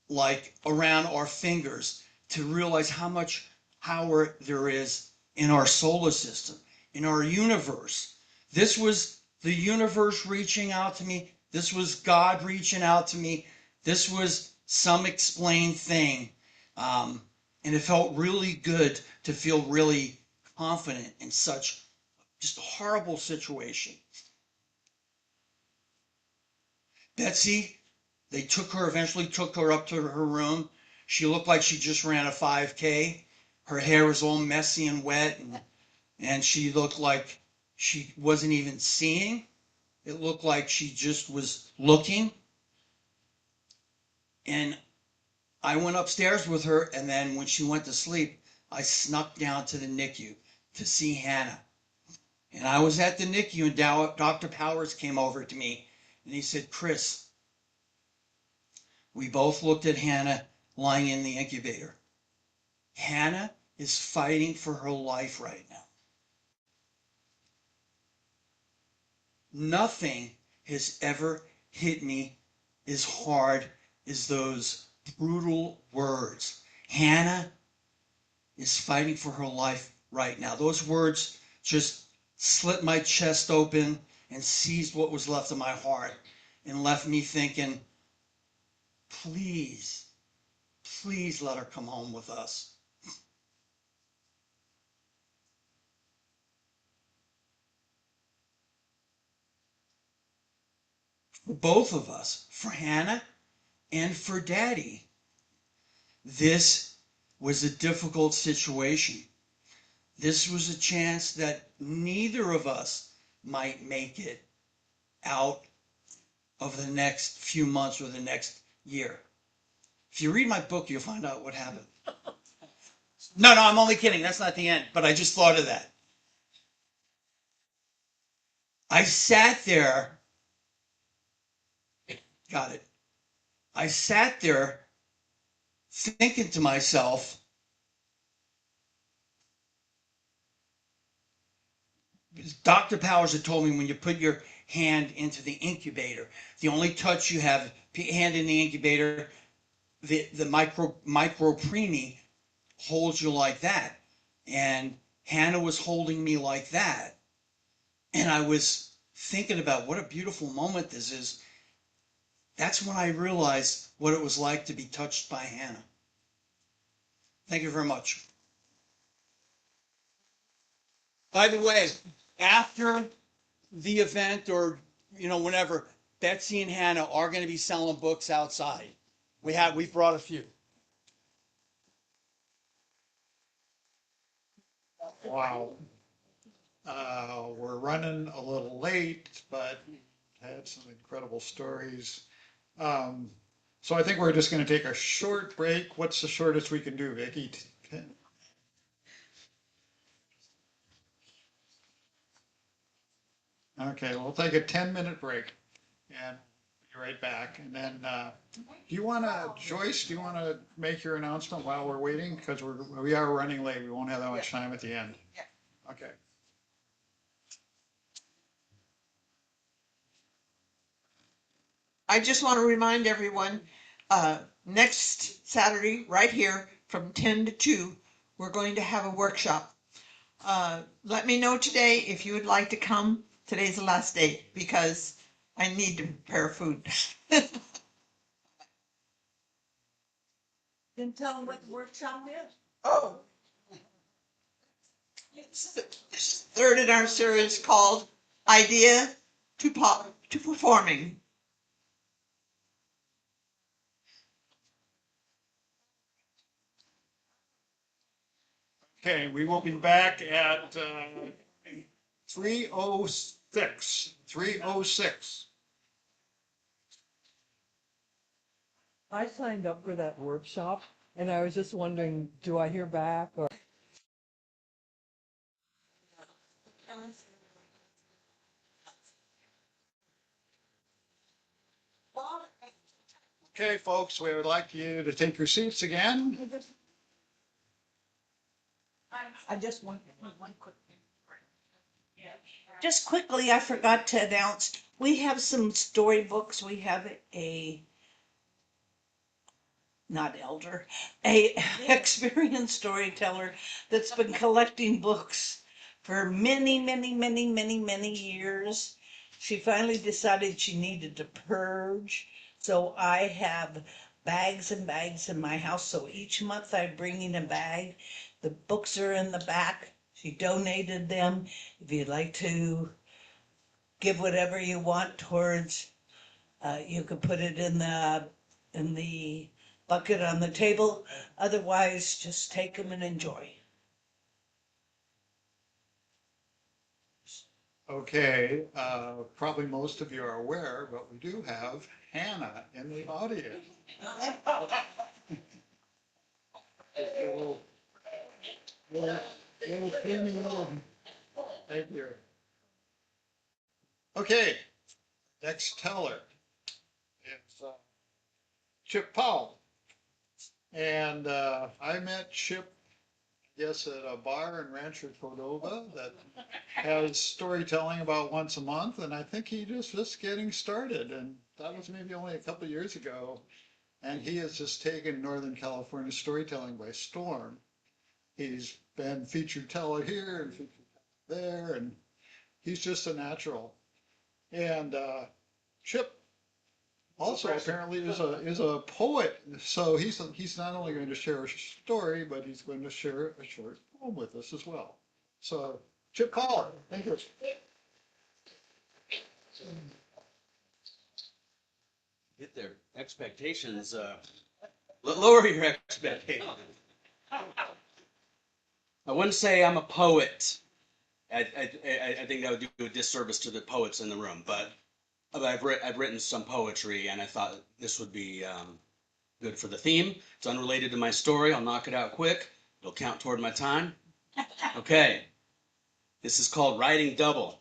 like around our fingers to realize how much power there is in our solar system, in our universe. This was the universe reaching out to me. This was God reaching out to me. This was some explained thing. And it felt really good to feel really confident in such just a horrible situation. Betsy, they eventually took her up to her room. She looked like she just ran a 5K. Her hair was all messy and wet, and she looked like she wasn't even seeing. It looked like she just was looking. And I went upstairs with her, and then when she went to sleep, I snuck down to the NICU to see Hannah. And I was at the NICU, and Dr. Powers came over to me, and he said, "Chris," we both looked at Hannah lying in the incubator. "Hannah is fighting for her life right now." Nothing has ever hit me as hard as those brutal words. Hannah is fighting for her life right now. Those words just slit my chest open and seized what was left of my heart and left me thinking, please, please let her come home with us. For both of us, for Hannah and for Daddy, this was a difficult situation. This was a chance that neither of us might make it out of the next few months or the next year. If you read my book, you'll find out what happened. No, I'm only kidding. That's not the end, but I just thought of that. I sat there, got it. I sat there thinking to myself, Dr. Powers had told me when you put your hand into the incubator, the only touch you have, hand in the incubator, the micro preemie holds you like that. And Hannah was holding me like that. And I was thinking about what a beautiful moment this is. That's when I realized what it was like to be touched by Hannah. Thank you very much. By the way, after the event or, whenever, Betsy and Hannah are going to be selling books outside. We brought a few. Wow. We're running a little late, but had some incredible stories. So I think we're just going to take a short break. What's the shortest we can do, Vicki? 10? Okay, we'll take a 10-minute break and be right back. And then, Joyce, do you want to make your announcement while we're waiting? Because we are running late. We won't have that much time at the end. Okay. I just want to remind everyone, next Saturday, right here, from 10 to 2, we're going to have a workshop. Let me know today if you would like to come. Today's the last day because I need to prepare food. Then tell them what the workshop is. Oh. This is the third in our series called Idea to Performing. Okay, we will be back at 3:06. 3:06. I signed up for that workshop and I was just wondering, do I hear back or? Okay, folks, we would like you to take your seats again. I just want one quick thing. Just quickly, I forgot to announce, we have some storybooks. We have not elder, a experienced storyteller that's been collecting books for many, many, many, many, many years. She finally decided she needed to purge. So I have bags and bags in my house. So each month I bring in a bag. The books are in the back. She donated them. If you'd like to give whatever you want towards, you could put it in the bucket on the table. Otherwise, just take them and enjoy. Okay, probably most of you are aware, but we do have Hannah in the audience. Thank you. Okay, next teller is Chip Powell. And I met Chip, I guess, at a bar in Rancho Cordova that has storytelling about once a month. And I think he just getting started. And that was maybe only a couple of years ago. And he has just taken Northern California storytelling by storm. He's been featured teller here and featured teller there, and he's just a natural. And Chip also apparently is a poet. So he's not only going to share a story, but he's going to share a short poem with us as well. So Chip Powell, thank you. Get their expectations, lower your expectations. I wouldn't say I'm a poet. I think that would do a disservice to the poets in the room, but I've written some poetry, and I thought this would be good for the theme. It's unrelated to my story. I'll knock it out quick. It'll count toward my time. Okay. This is called Riding Double.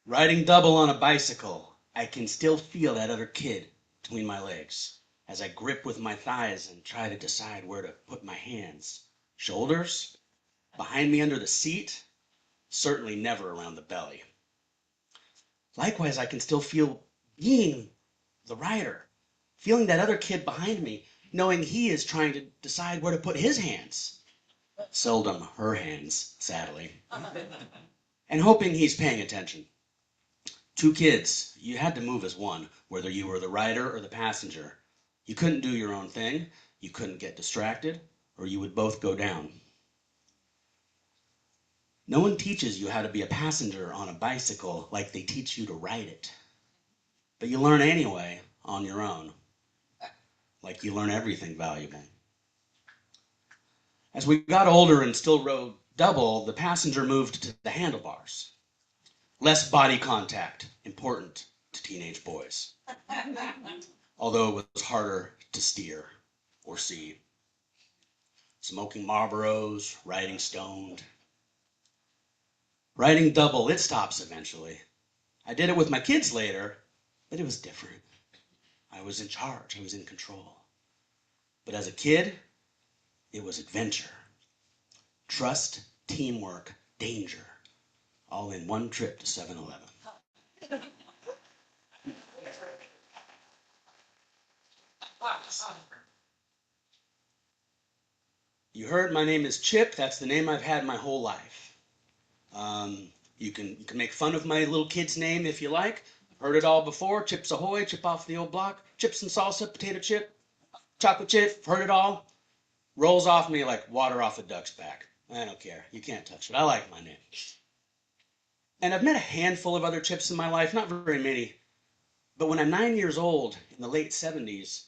Riding double on a bicycle, I can still feel that other kid between my legs as I grip with my thighs and try to decide where to put my hands. Shoulders? Behind me under the seat? Certainly never around the belly. Likewise, I can still feel being the rider, feeling that other kid behind me, knowing he is trying to decide where to put his hands. Seldom her hands, sadly. And hoping he's paying attention. Two kids, you had to move as one, whether you were the rider or the passenger. You couldn't do your own thing, you couldn't get distracted, or you would both go down. No one teaches you how to be a passenger on a bicycle like they teach you to ride it. But you learn anyway, on your own, like you learn everything valuable. As we got older and still rode double, the passenger moved to the handlebars. Less body contact, important to teenage boys. Although it was harder to steer or see. Smoking Marlboros, riding stoned. Riding double, it stops eventually. I did it with my kids later, but it was different. I was in charge, I was in control. But as a kid, it was adventure. Trust, teamwork, danger, all in one trip to 7-Eleven. You heard my name is Chip. That's the name I've had my whole life. You can make fun of my little kid's name if you like. I've heard it all before. Chips Ahoy, chip off the old block, chips and salsa, potato chip, chocolate chip. Heard it all. Rolls off me like water off a duck's back. I don't care. You can't touch it. I like my name. And I've met a handful of other Chips in my life, not very many. But when I'm 9 years old, in the late 70s,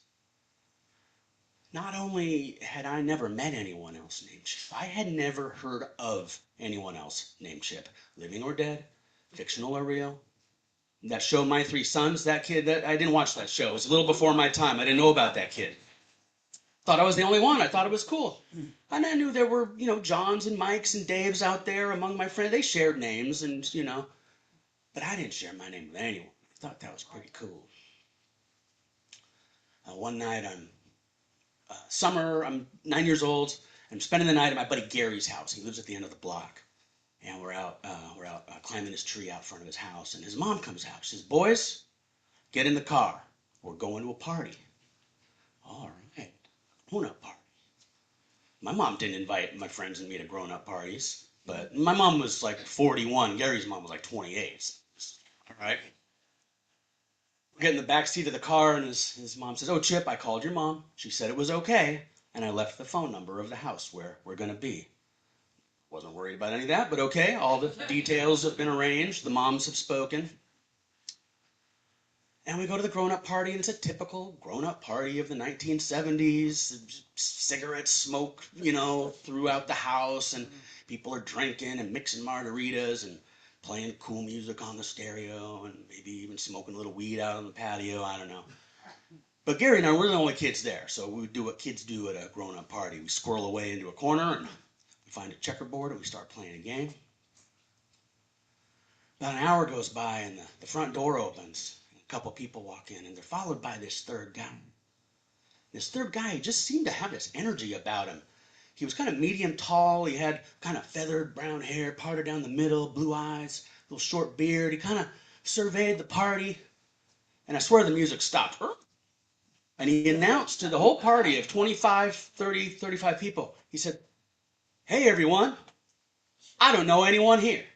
not only had I never met anyone else named Chip, I had never heard of anyone else named Chip, living or dead, fictional or real. That show, My Three Sons, that kid, that I didn't watch that show. It was a little before my time. I didn't know about that kid. Thought I was the only one. I thought it was cool. And I knew there were, Johns and Mikes and Daves out there among my friends. They shared names but I didn't share my name with anyone. I thought that was pretty cool. One night, I'm 9 years old. I'm spending the night at my buddy Gary's house. He lives at the end of the block. And we're out climbing this tree out front of his house. And his mom comes out. She says, "Boys, get in the car. We're going to a party." All right. Grown-up party. My mom didn't invite my friends and me to grown-up parties. But my mom was like 41. Gary's mom was like 28. All right. We get in the back seat of the car, and his mom says, "Oh, Chip, I called your mom. She said it was okay, and I left the phone number of the house where we're going to be." Wasn't worried about any of that, but okay, all the details have been arranged. The moms have spoken. And we go to the grown-up party, and it's a typical grown-up party of the 1970s. Cigarette smoke, throughout the house, and people are drinking and mixing margaritas and playing cool music on the stereo, and maybe even smoking a little weed out on the patio. I don't know. But Gary and I, we're the only kids there, so we do what kids do at a grown-up party. We squirrel away into a corner, and we find a checkerboard, and we start playing a game. About an hour goes by, and the front door opens. A couple people walk in, and they're followed by this third guy. This third guy, he just seemed to have this energy about him. He was kind of medium tall. He had kind of feathered brown hair, parted down the middle, blue eyes, little short beard. He kind of surveyed the party. And I swear the music stopped. And he announced to the whole party of 25, 30, 35 people, he said, "Hey, everyone, I don't know anyone here.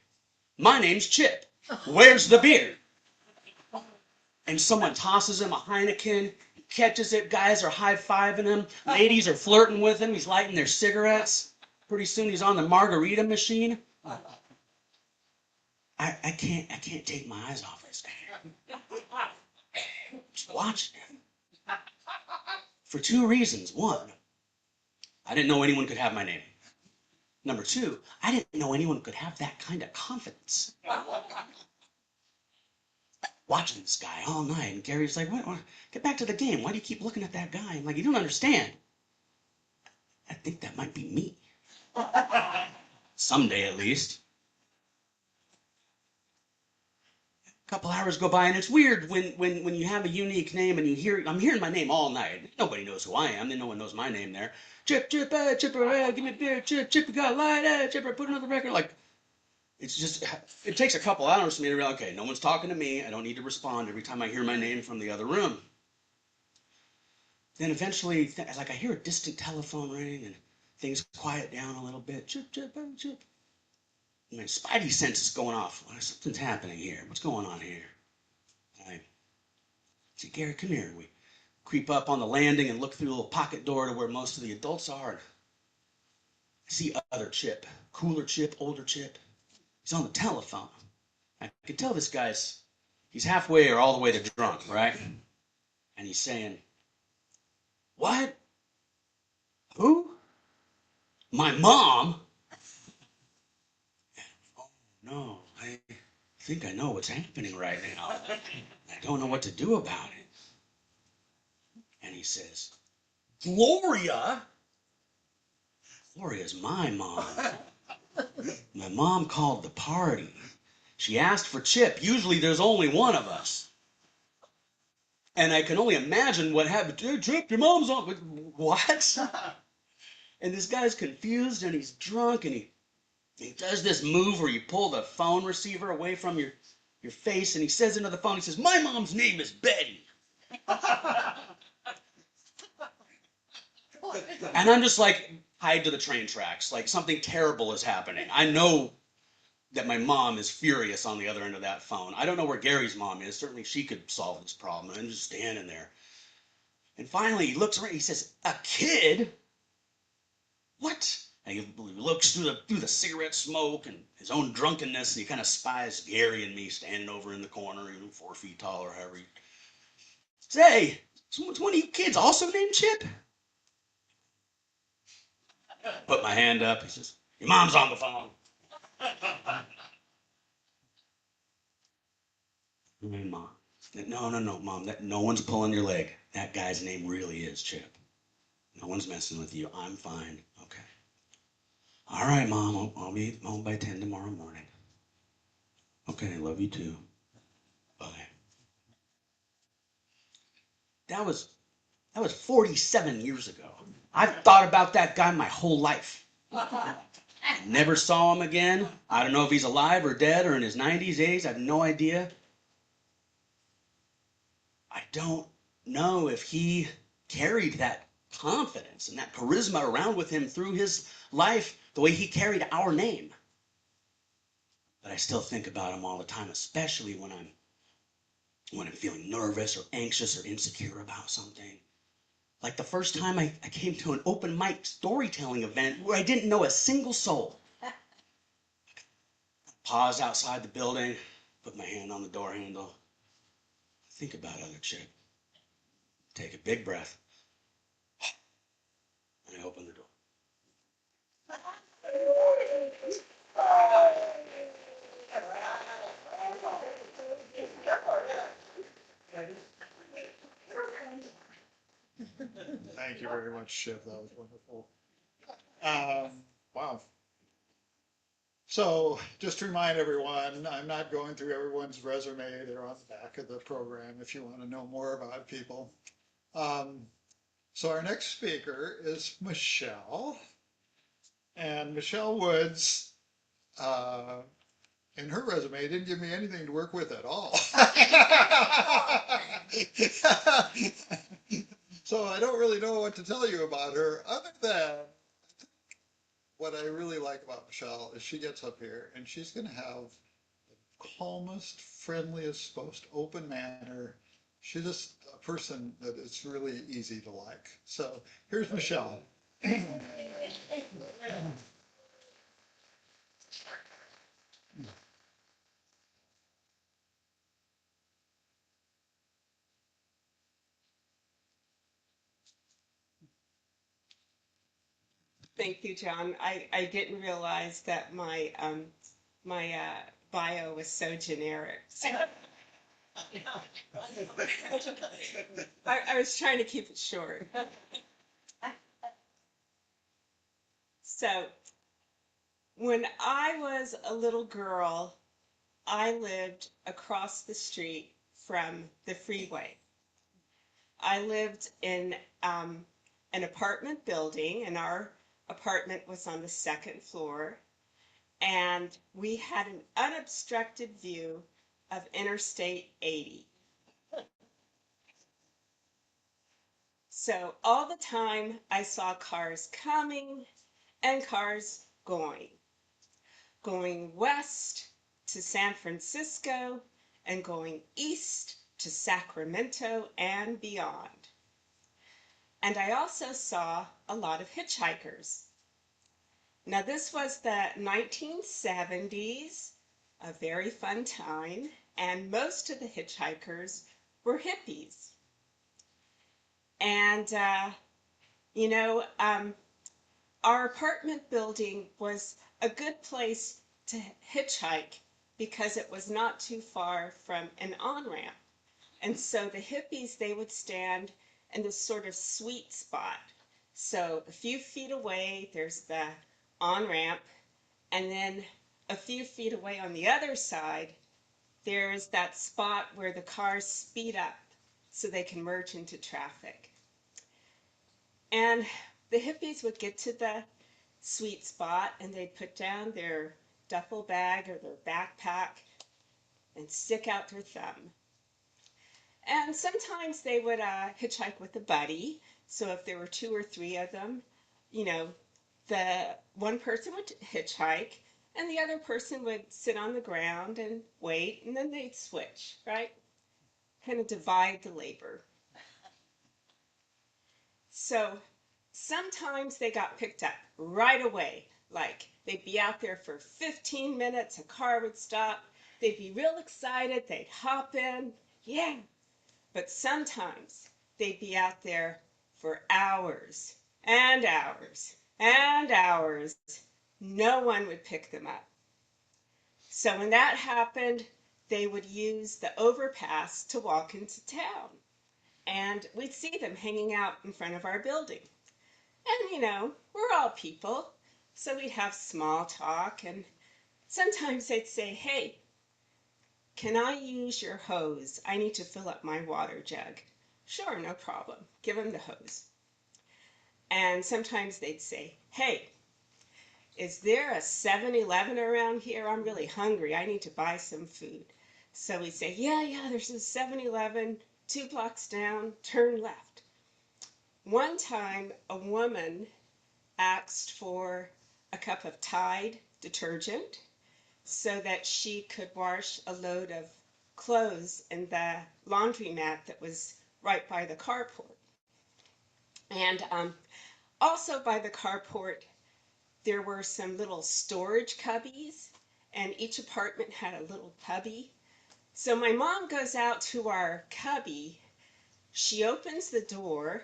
My name's Chip. Where's the beer?" And someone tosses him a Heineken. He catches it. Guys are high-fiving him. Ladies are flirting with him. He's lighting their cigarettes. Pretty soon he's on the margarita machine. I can't take my eyes off this guy. Just watching him. For two reasons. One, I didn't know anyone could have my name. Number two, I didn't know anyone could have that kind of confidence. Watching this guy all night, and Gary's like, "What? Get back to the game. Why do you keep looking at that guy?" I'm like, "You don't understand. I think that might be me. Someday, at least." A couple hours go by, and it's weird when you have a unique name and I'm hearing my name all night. Nobody knows who I am. No one knows my name there. "Chip, Chip, Chip, give me a beer. Chip, Chip, you got light, Chip, put another record." Like, it takes a couple hours for me to realize, okay, no one's talking to me. I don't need to respond every time I hear my name from the other room. Then eventually, I hear a distant telephone ring, and things quiet down a little bit. "Chip, Chip, Chip." My spidey sense is going off. Something's happening here. What's going on here? I say, "Gary, come here." We creep up on the landing and look through the little pocket door to where most of the adults are. I see other Chip, cooler Chip, older Chip. He's on the telephone. I can tell this he's halfway or all the way to drunk, right? And he's saying, "What? Who? My mom?" "Oh, no, I think I know what's happening right now. I don't know what to do about it." And he says, "Gloria? Gloria's my mom. My mom called the party. She asked for Chip. Usually there's only one of us. And I can only imagine what happened. Hey, Chip, your mom's on." What? And this guy's confused, and he's drunk, and he does this move where you pull the phone receiver away from your face, and he says into the phone, he says, "My mom's name is Betty." And I'm just tied to the train tracks, like something terrible is happening. I know that my mom is furious on the other end of that phone. I don't know where Gary's mom is. Certainly she could solve this problem. And I'm just standing there. And finally he looks around, he says, "A kid? What?" And he looks through the cigarette smoke and his own drunkenness, and he kind of spies Gary and me standing over in the corner, 4 feet tall or however. He says, "Hey, is one of you kids also named Chip?" Put my hand up. He says, "Your mom's on the phone." Hey, Mom. No, no, no, Mom. No one's pulling your leg. That guy's name really is Chip. No one's messing with you. I'm fine. Okay. All right, Mom. I'll be home by 10 tomorrow morning. Okay, I love you too. Bye. That was 47 years ago. I've thought about that guy my whole life. Never saw him again. I don't know if he's alive or dead or in his 90s, 80s. I have no idea. I don't know if he carried that confidence and that charisma around with him through his life the way he carried our name. But I still think about him all the time, especially when I'm feeling nervous or anxious or insecure about something. Like the first time I came to an open mic storytelling event where I didn't know a single soul. Pause outside the building, put my hand on the door handle, think about other Chip, take a big breath, and I open the door. Thank you very much, Chip. That was wonderful. Wow. So just to remind everyone, I'm not going through everyone's resume. They're on the back of the program if you want to know more about people. So our next speaker is Michelle. And Michelle Woods, in her resume, didn't give me anything to work with at all. So I don't really know what to tell you about her other than what I really like about Michelle is she gets up here and she's going to have the calmest, friendliest, most open manner. She's just a person that it's really easy to like. So here's Michelle. Thank you, John. I didn't realize that my bio was so generic. I was trying to keep it short. So when I was a little girl, I lived across the street from the freeway. I lived in an apartment building, and our apartment was on the second floor. And we had an unobstructed view of Interstate 80. So all the time I saw cars coming and cars going west to San Francisco and going east to Sacramento and beyond. And I also saw a lot of hitchhikers. Now, this was the 1970s, a very fun time, and most of the hitchhikers were hippies. And, our apartment building was a good place to hitchhike because it was not too far from an on-ramp. And so the hippies, they would stand in this sort of sweet spot. So a few feet away, there's the on-ramp, and then a few feet away on the other side, there's that spot where the cars speed up so they can merge into traffic. And the hippies would get to the sweet spot and they'd put down their duffel bag or their backpack and stick out their thumb. And sometimes they would hitchhike with a buddy. So if there were 2 or 3 of them, the one person would hitchhike and the other person would sit on the ground and wait, and then they'd switch, right? Kind of divide the labor. So sometimes they got picked up right away. Like they'd be out there for 15 minutes, a car would stop, they'd be real excited, they'd hop in, yeah. But sometimes they'd be out there for hours and hours and hours. No one would pick them up. So when that happened, they would use the overpass to walk into town. And we'd see them hanging out in front of our building. And, we're all people, so we'd have small talk, and sometimes they'd say, "Hey, can I use your hose? I need to fill up my water jug." "Sure, no problem." Give them the hose. And sometimes they'd say, "Hey, is there a 7-Eleven around here? I'm really hungry. I need to buy some food." So we'd say, yeah, there's a 7-Eleven 2 blocks down, turn left. One time, a woman asked for a cup of Tide detergent so that she could wash a load of clothes in the laundromat that was right by the carport. And also by the carport, there were some little storage cubbies, and each apartment had a little cubby. So my mom goes out to our cubby. She opens the door,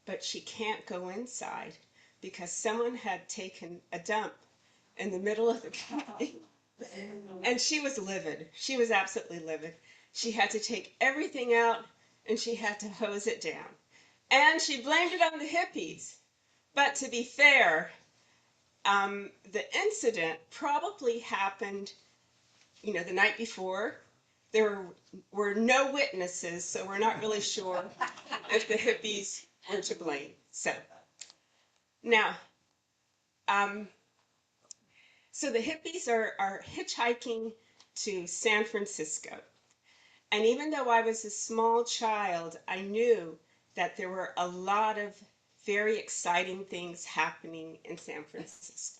but she can't go inside because someone had taken a dump in the middle of the cubby. And she was livid. She was absolutely livid. She had to take everything out, and she had to hose it down. And she blamed it on the hippies. But to be fair, the incident probably happened, the night before. There were no witnesses, so we're not really sure if the hippies were to blame. So now, so the hippies are hitchhiking to San Francisco. And even though I was a small child, I knew that there were a lot of very exciting things happening in San Francisco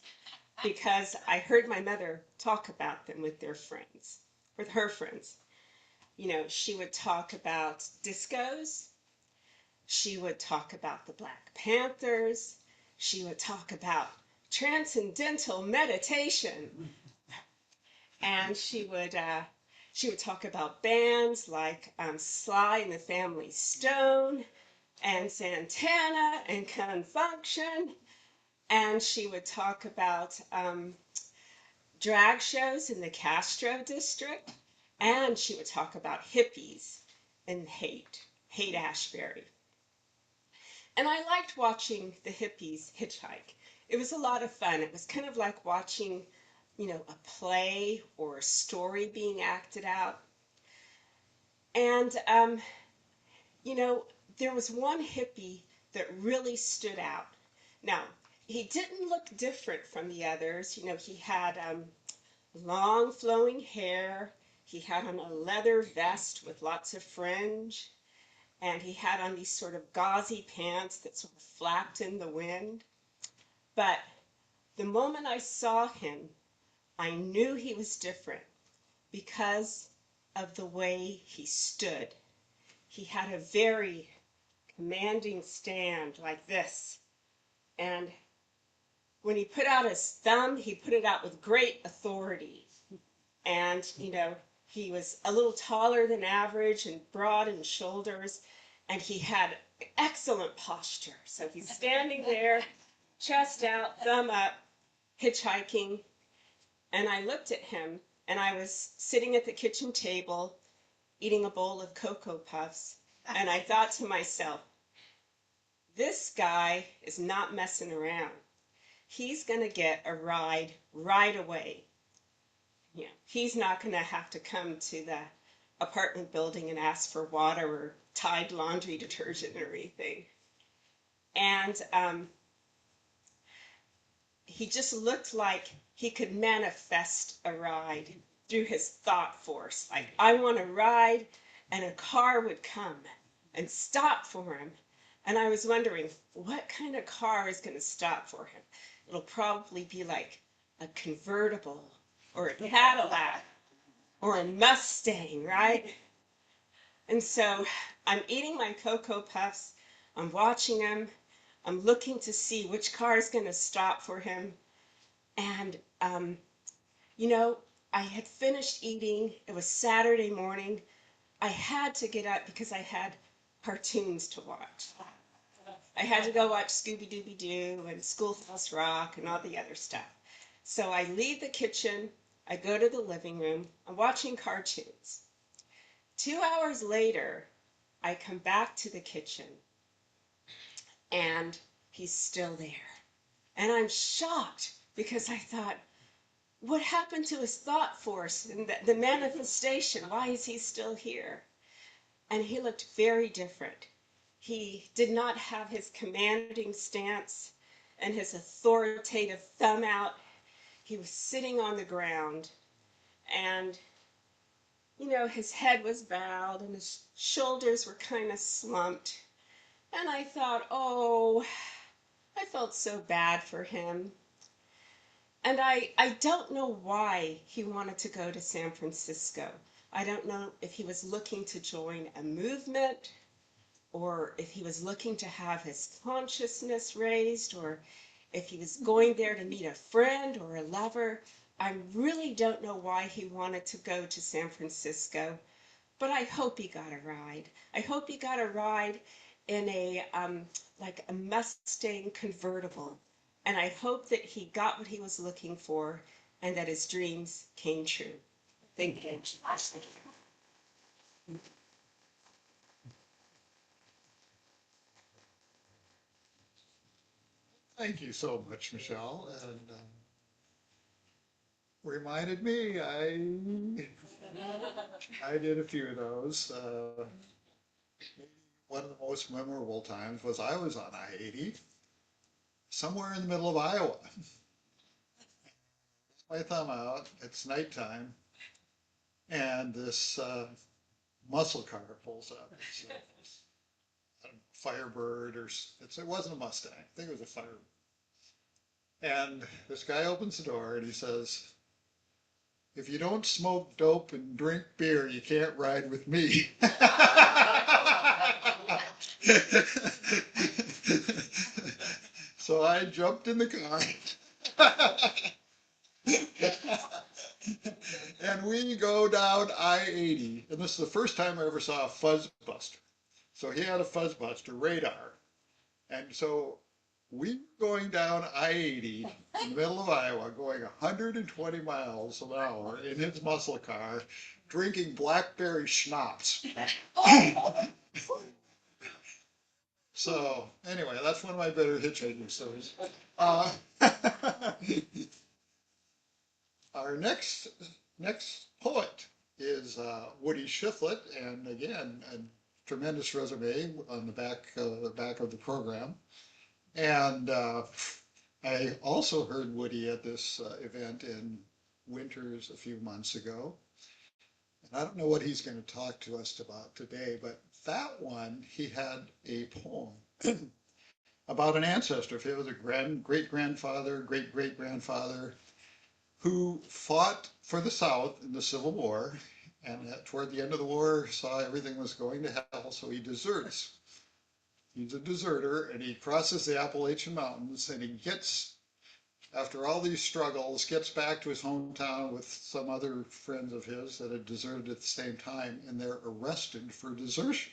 because I heard my mother talk about them with her friends. She would talk about discos. She would talk about the Black Panthers. She would talk about transcendental meditation. And she would talk about bands like Sly and the Family Stone and Santana and Confunction. And she would talk about drag shows in the Castro district. And she would talk about hippies and Haight-Ashbury. And I liked watching the hippies hitchhike. It was a lot of fun. It was kind of like watching, a play or a story being acted out. And, there was one hippie that really stood out. Now, he didn't look different from the others. He had long flowing hair. He had on a leather vest with lots of fringe. And he had on these sort of gauzy pants that sort of flapped in the wind. But the moment I saw him, I knew he was different because of the way he stood. He had a very commanding stand like this. And when he put out his thumb, he put it out with great authority. And, he was a little taller than average and broad in shoulders, and he had excellent posture. So he's standing there, chest out, thumb up, hitchhiking. And I looked at him, and I was sitting at the kitchen table eating a bowl of Cocoa Puffs, and I thought to myself, this guy is not messing around. He's going to get a ride right away. He's not going to have to come to the apartment building and ask for water or Tide laundry detergent or anything. And he just looked like he could manifest a ride through his thought force. Like, I want a ride, and a car would come and stop for him. And I was wondering, what kind of car is going to stop for him? It'll probably be like a convertible or a Cadillac or a Mustang, right? And so I'm eating my Cocoa Puffs, I'm watching him, I'm looking to see which car is going to stop for him. And, I had finished eating. It was Saturday morning. I had to get up because I had cartoons to watch. I had to go watch Scooby-Dooby-Doo and Schoolhouse Rock and all the other stuff. So I leave the kitchen, I go to the living room. I'm watching cartoons. 2 hours later, I come back to the kitchen and he's still there. And I'm shocked because I thought, what happened to his thought force and the manifestation? Why is he still here? And he looked very different. He did not have his commanding stance and his authoritative thumb out. He was sitting on the ground and, his head was bowed and his shoulders were kind of slumped. And I thought, oh, I felt so bad for him. And I don't know why he wanted to go to San Francisco. I don't know if he was looking to join a movement or if he was looking to have his consciousness raised or if he was going there to meet a friend or a lover. I really don't know why he wanted to go to San Francisco, but I hope he got a ride. I hope he got a ride in a like a Mustang convertible. And I hope that he got what he was looking for and that his dreams came true. Thank you. Thank you so much, Michelle. And reminded me, I did a few of those. One of the most memorable times was I was on I-80, somewhere in the middle of Iowa. My thumb out, it's nighttime, and this muscle car pulls up. It's a Firebird, it wasn't a Mustang, I think it was a Firebird. And this guy opens the door and he says, if you don't smoke dope and drink beer, you can't ride with me. So I jumped in the car. And we go down I-80. And this is the first time I ever saw a fuzzbuster. So he had a fuzzbuster radar. And so we were going down I-80 in the middle of Iowa, going 120 miles an hour in his muscle car, drinking blackberry schnapps. So anyway, that's one of my better hitchhiking stories. Our next poet is Woody Shiflett, and again, a tremendous resume on the back of the program. And I also heard Woody at this event in Winters a few months ago. And I don't know what he's going to talk to us about today, but that one, he had a poem about an ancestor. If it was a great-grandfather, great-great-grandfather, who fought for the South in the Civil War, and toward the end of the war saw everything was going to hell, so he deserts. He's a deserter, and he crosses the Appalachian Mountains, and he gets, after all these struggles, gets back to his hometown with some other friends of his that had deserted at the same time, and they're arrested for desertion.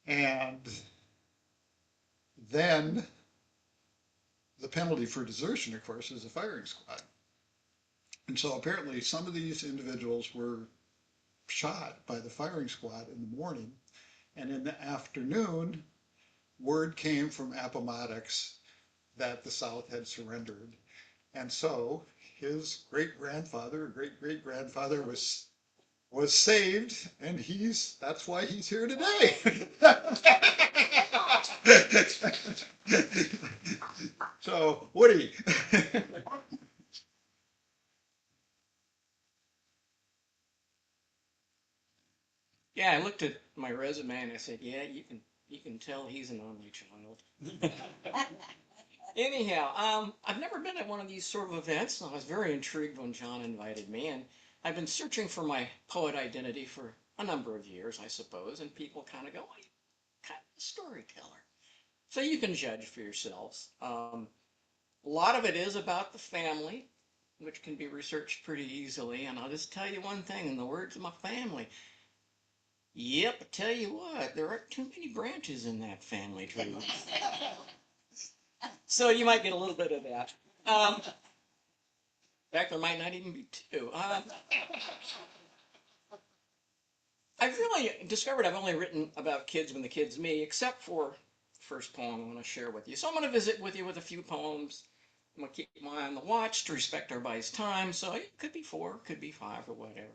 And then the penalty for desertion, of course, is a firing squad. And so apparently some of these individuals were shot by the firing squad in the morning, and in the afternoon, word came from Appomattox that the South had surrendered. And so his great-great-grandfather was saved, and that's why he's here today. So, Woody. Yeah, I looked at my resume and I said, yeah, you can tell he's an only child. Anyhow, I've never been at one of these sort of events. I was very intrigued when John invited me, and I've been searching for my poet identity for a number of years, I suppose, and people kind of go, well, you're kind of a storyteller. So you can judge for yourselves. A lot of it is about the family, which can be researched pretty easily, and I'll just tell you one thing, in the words of my family, yep, I tell you what, there aren't too many branches in that family tree. So you might get a little bit of that. In fact, there might not even be two. I've really discovered I've only written about kids when the kid's me, except for the first poem I want to share with you. So I'm going to visit with you with a few poems. I'm going to keep my eye on the watch to respect everybody's time. So it could be 4, could be 5, or whatever.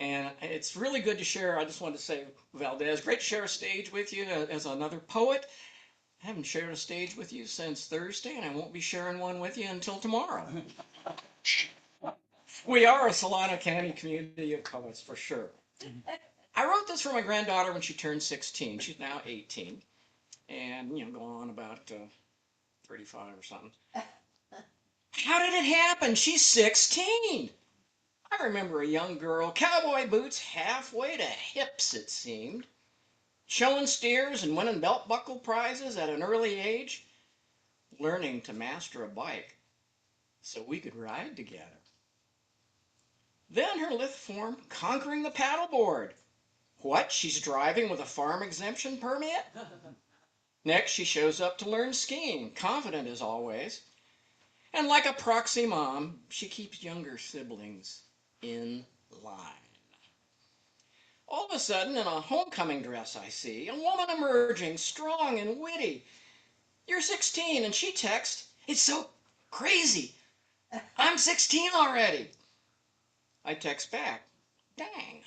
And it's really good to share. I just wanted to say, Valdez, great to share a stage with you as another poet. I haven't shared a stage with you since Thursday, and I won't be sharing one with you until tomorrow. We are a Solano County community of poets, for sure. I wrote this for my granddaughter when she turned 16. She's now 18, and going on about 35 or something. How did it happen? She's 16. I remember a young girl, cowboy boots halfway to hips, it seemed, showing steers and winning belt buckle prizes at an early age, learning to master a bike so we could ride together. Then her lithe form conquering the paddleboard. What? She's driving with a farm exemption permit? Next, she shows up to learn skiing, confident as always. And like a proxy mom, she keeps younger siblings in line. All of a sudden, in a homecoming dress I see, a woman emerging, strong and witty. You're 16, and she texts, "It's so crazy. I'm 16 already." I text back, "Dang.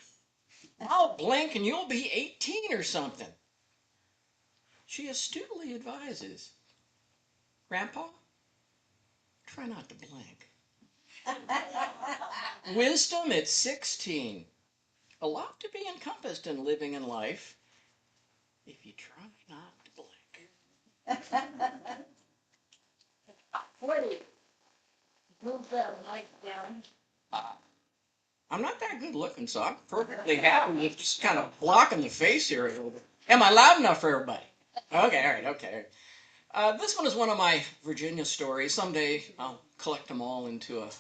I'll blink and you'll be 18 or something." She astutely advises, "Grandpa, try not to blink." Wisdom at 16. A lot to be encompassed in living in life if you try not to blink. Woody, move that mic down. I'm not that good looking, so I'm perfectly happy with just kind of blocking the face here a little bit. Am I loud enough for everybody? Okay, all right, okay. This one is one of my Virginia stories. Someday I'll collect them all into a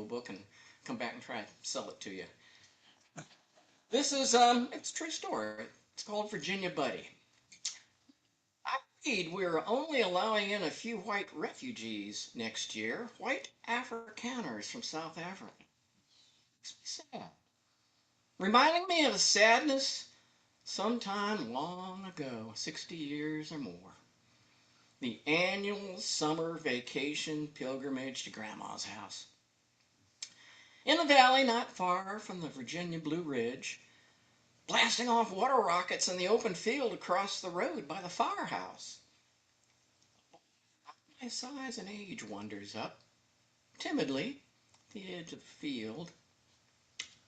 book and come back and try to sell it to you. This is it's a true story. It's called Virginia Buddy. I read we're only allowing in a few white refugees next year, white Afrikaners from South Africa. Makes me sad. Reminding me of a sadness sometime long ago, 60 years or more. The annual summer vacation pilgrimage to Grandma's house. In the valley not far from the Virginia Blue Ridge, blasting off water rockets in the open field across the road by the firehouse. My size and age wanders up, timidly, the edge of the field.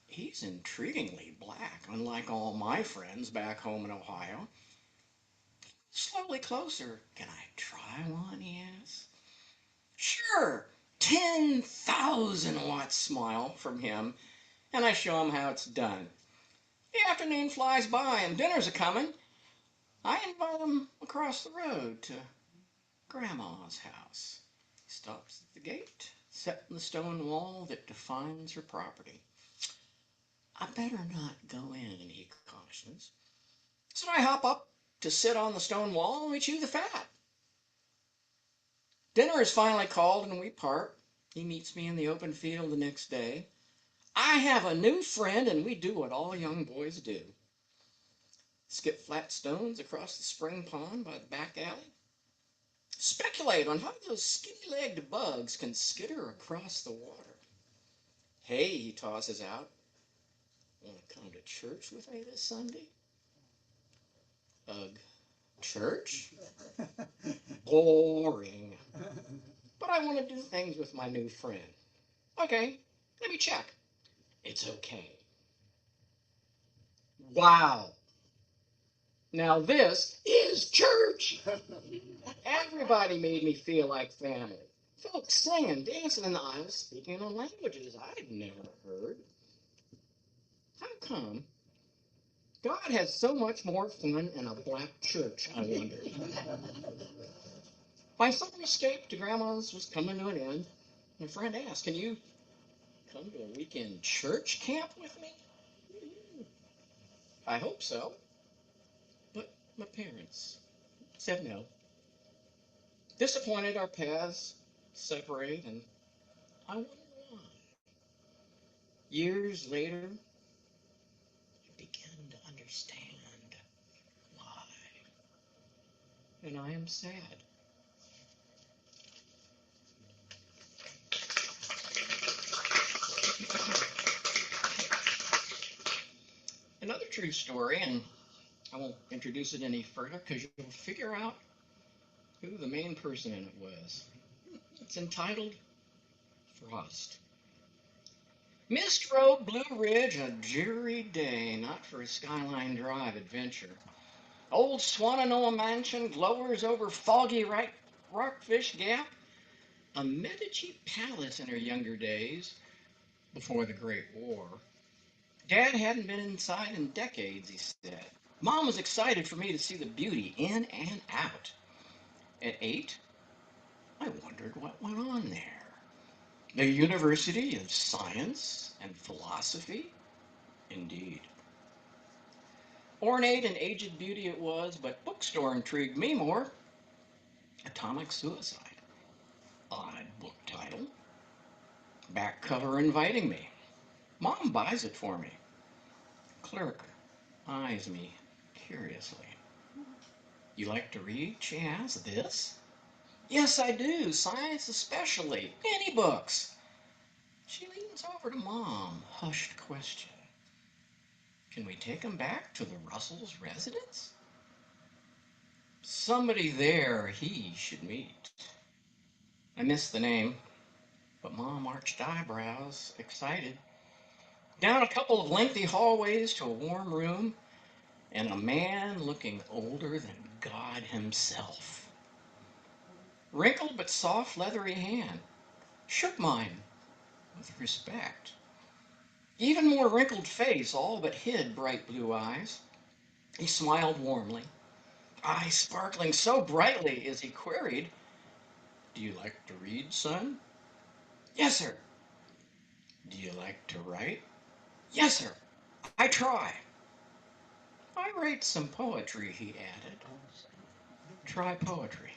He's intriguingly black, unlike all my friends back home in Ohio. Slowly closer. "Can I try one?" he asks. "Sure." 10,000-watt smile from him, and I show him how it's done. The afternoon flies by and dinner's a-coming. I invite him across the road to Grandma's house. He stops at the gate, set in the stone wall that defines her property. "I better not go in," he cautions. So I hop up to sit on the stone wall and we chew the fat. Dinner is finally called and we part. He meets me in the open field the next day. I have a new friend and we do what all young boys do. Skip flat stones across the spring pond by the back alley. Speculate on how those skinny-legged bugs can skitter across the water. "Hey," he tosses out, "want to come to church with me this Sunday?" Ugh, church? Boring. But I want to do things with my new friend. Okay, let me check. It's okay. Wow. Now this is church. Everybody made me feel like family. Folks singing, dancing in the aisles, speaking in languages I'd never heard. How come God has so much more fun in a black church, I wonder? My summer escape to Grandma's was coming to an end. My friend asked, "Can you come to a weekend church camp with me?" I hope so. But my parents said no. Disappointed, our paths separate, and I wonder why. Years later, I began to understand why. And I am sad. Another true story, and I won't introduce it any further because you'll figure out who the main person in it was. It's entitled Frost. Mist Road, Blue Ridge, a dreary day, not for a Skyline Drive adventure. Old Swannanoa Mansion glowers over foggy Rockfish Gap, a Medici palace in her younger days, before the Great War. Dad hadn't been inside in decades, he said. Mom was excited for me to see the beauty in and out. At 8, I wondered what went on there. The University of Science and Philosophy? Indeed. Ornate and aged beauty it was, but bookstore intrigued me more. Atomic Suicide. Odd book title. Back cover inviting me. Mom buys it for me. Clerk eyes me curiously. You like to read? She asks. This? Yes, I do. Science especially. Any books. She leans over to Mom. Hushed question. Can we take him back to the Russells' residence? Somebody there he should meet. I missed the name, but Mom arched eyebrows, excited. Down a couple of lengthy hallways to a warm room, and a man looking older than God himself. Wrinkled but soft, leathery hand. Shook mine with respect. Even more wrinkled face, all but hid bright blue eyes. He smiled warmly, eyes sparkling so brightly as he queried, Do you like to read, son? Yes, sir. Do you like to write? Yes, sir. I try. I write some poetry, he added. Try poetry.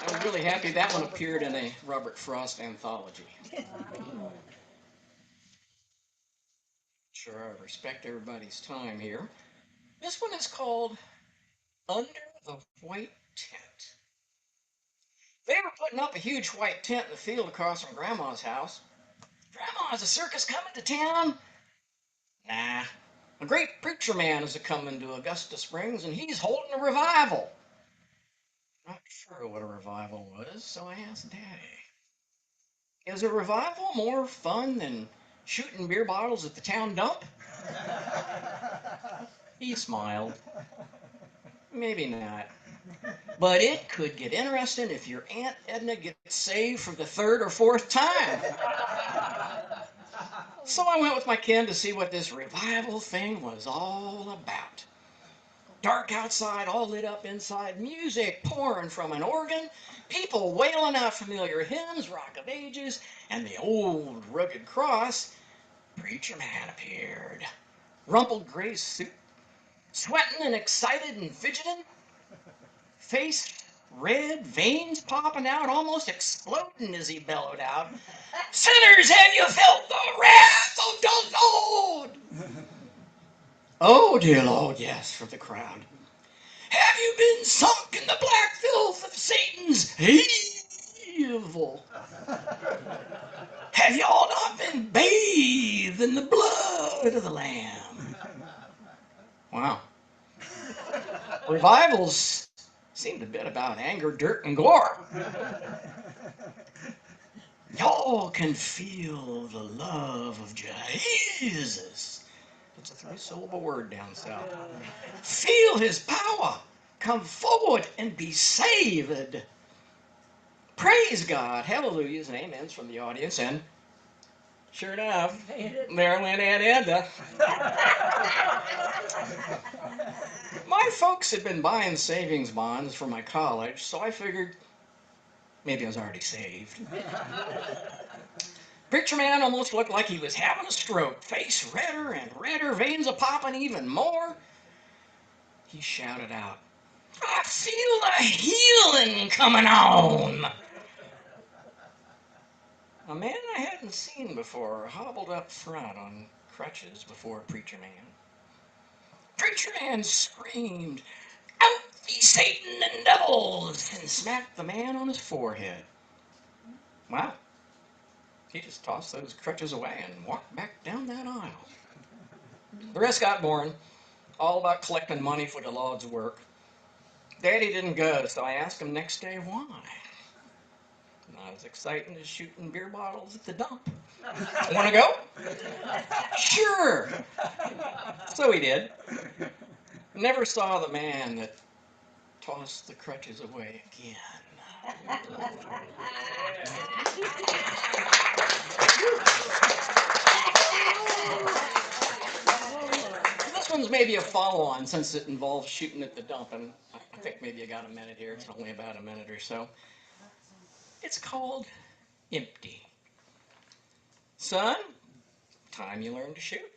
I'm really happy that one appeared in a Robert Frost anthology. Sure, I respect everybody's time here. This one is called Under the White Tent. They were putting up a huge white tent in the field across from Grandma's house. Grandma, is a circus coming to town? Nah. A great preacher man is a coming to Augusta Springs, and he's holding a revival. Not sure what a revival was, so I asked Daddy. Is a revival more fun than shooting beer bottles at the town dump? He smiled. Maybe not. But it could get interesting if your Aunt Edna gets saved for the third or fourth time. So I went with my kin to see what this revival thing was all about. Dark outside, all lit up inside, music pouring from an organ, people wailing out familiar hymns, Rock of Ages, and the old rugged cross. Preacher man appeared. Rumpled gray suit, sweating and excited and fidgeting. Face red, veins popping out, almost exploding as he bellowed out, Sinners, have you felt the wrath of the Lord? Oh, dear Lord, yes, from the crowd. Have you been sunk in the black filth of Satan's evil? Have y'all not been bathed in the blood of the Lamb? Wow. Revivals seemed a bit about anger, dirt, and gore. Y'all can feel the love of Jesus. It's a 3-syllable word down south. Feel his power. Come forward and be saved. Praise God. Hallelujahs and amens from the audience. And sure enough, there went Aunt Edna. My folks had been buying savings bonds for my college, so I figured maybe I was already saved. Preacher man almost looked like he was having a stroke. Face redder and redder, veins a-popping even more. He shouted out, I feel the healing coming on. A man I hadn't seen before hobbled up front on crutches before Preacher Man. Preacher Man screamed, "Out ye Satan and devils!" and smacked the man on his forehead. Wow. He just tossed those crutches away and walked back down that aisle. The rest got boring, all about collecting money for the Lord's work. Daddy didn't go, so I asked him next day why. Not as exciting as shooting beer bottles at the dump. Want to go? Sure. So he did. Never saw the man that tossed the crutches away again. This one's maybe a follow-on since it involves shooting at the dump, and I think maybe I got a minute here. It's only about a minute or so. It's called Empty. Son, time you learned to shoot.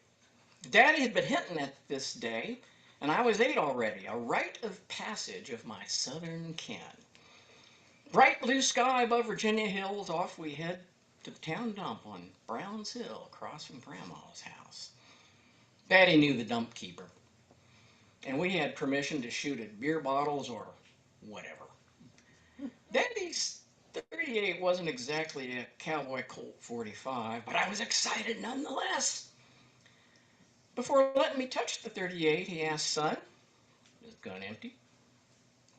Daddy had been hinting at this day, and I was 8 already, a rite of passage of my southern kin. Bright blue sky above Virginia hills, off we head to the town dump on Brown's Hill, across from Grandma's house. Daddy knew the dump keeper, and we had permission to shoot at beer bottles or whatever. Daddy's 38 wasn't exactly a cowboy Colt 45, but I was excited nonetheless. Before letting me touch the 38, he asked, "Son, is the gun empty?"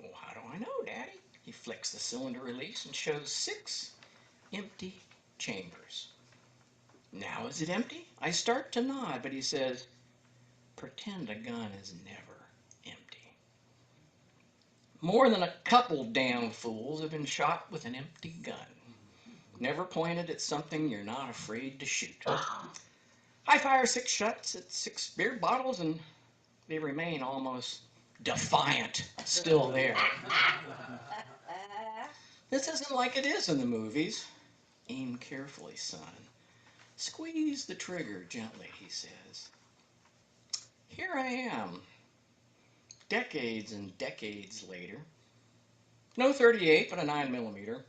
"Well, how do I know, Daddy?" He flicks the cylinder release and shows 6 empty chambers. "Now is it empty?" I start to nod, but he says, "Pretend a gun is never empty." More than a couple damn fools have been shot with an empty gun. Never pointed at something you're not afraid to shoot. I fire 6 shots at 6 beer bottles, and they remain almost defiant, still there. This isn't like it is in the movies. Aim carefully, son. Squeeze the trigger gently, he says. Here I am, decades and decades later. No 38, but a 9mm.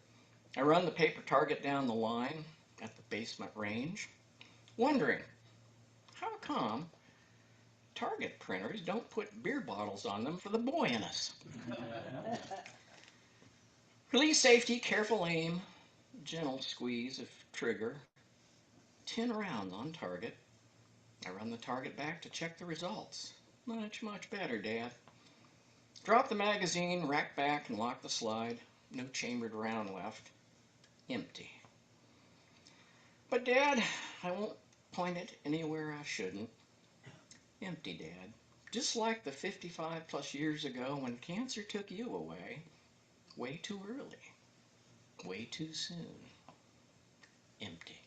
I run the paper target down the line at the basement range, wondering, how come target printers don't put beer bottles on them for the boy in us? Release safety, careful aim, gentle squeeze of trigger. 10 rounds on target. I run the target back to check the results. Much better, Dad. Drop the magazine, rack back, and lock the slide. No chambered round left. Empty. But Dad, I won't point it anywhere I shouldn't. Empty, Dad. Just like the 55 plus years ago when cancer took you away. Way too early. Way too soon. Empty.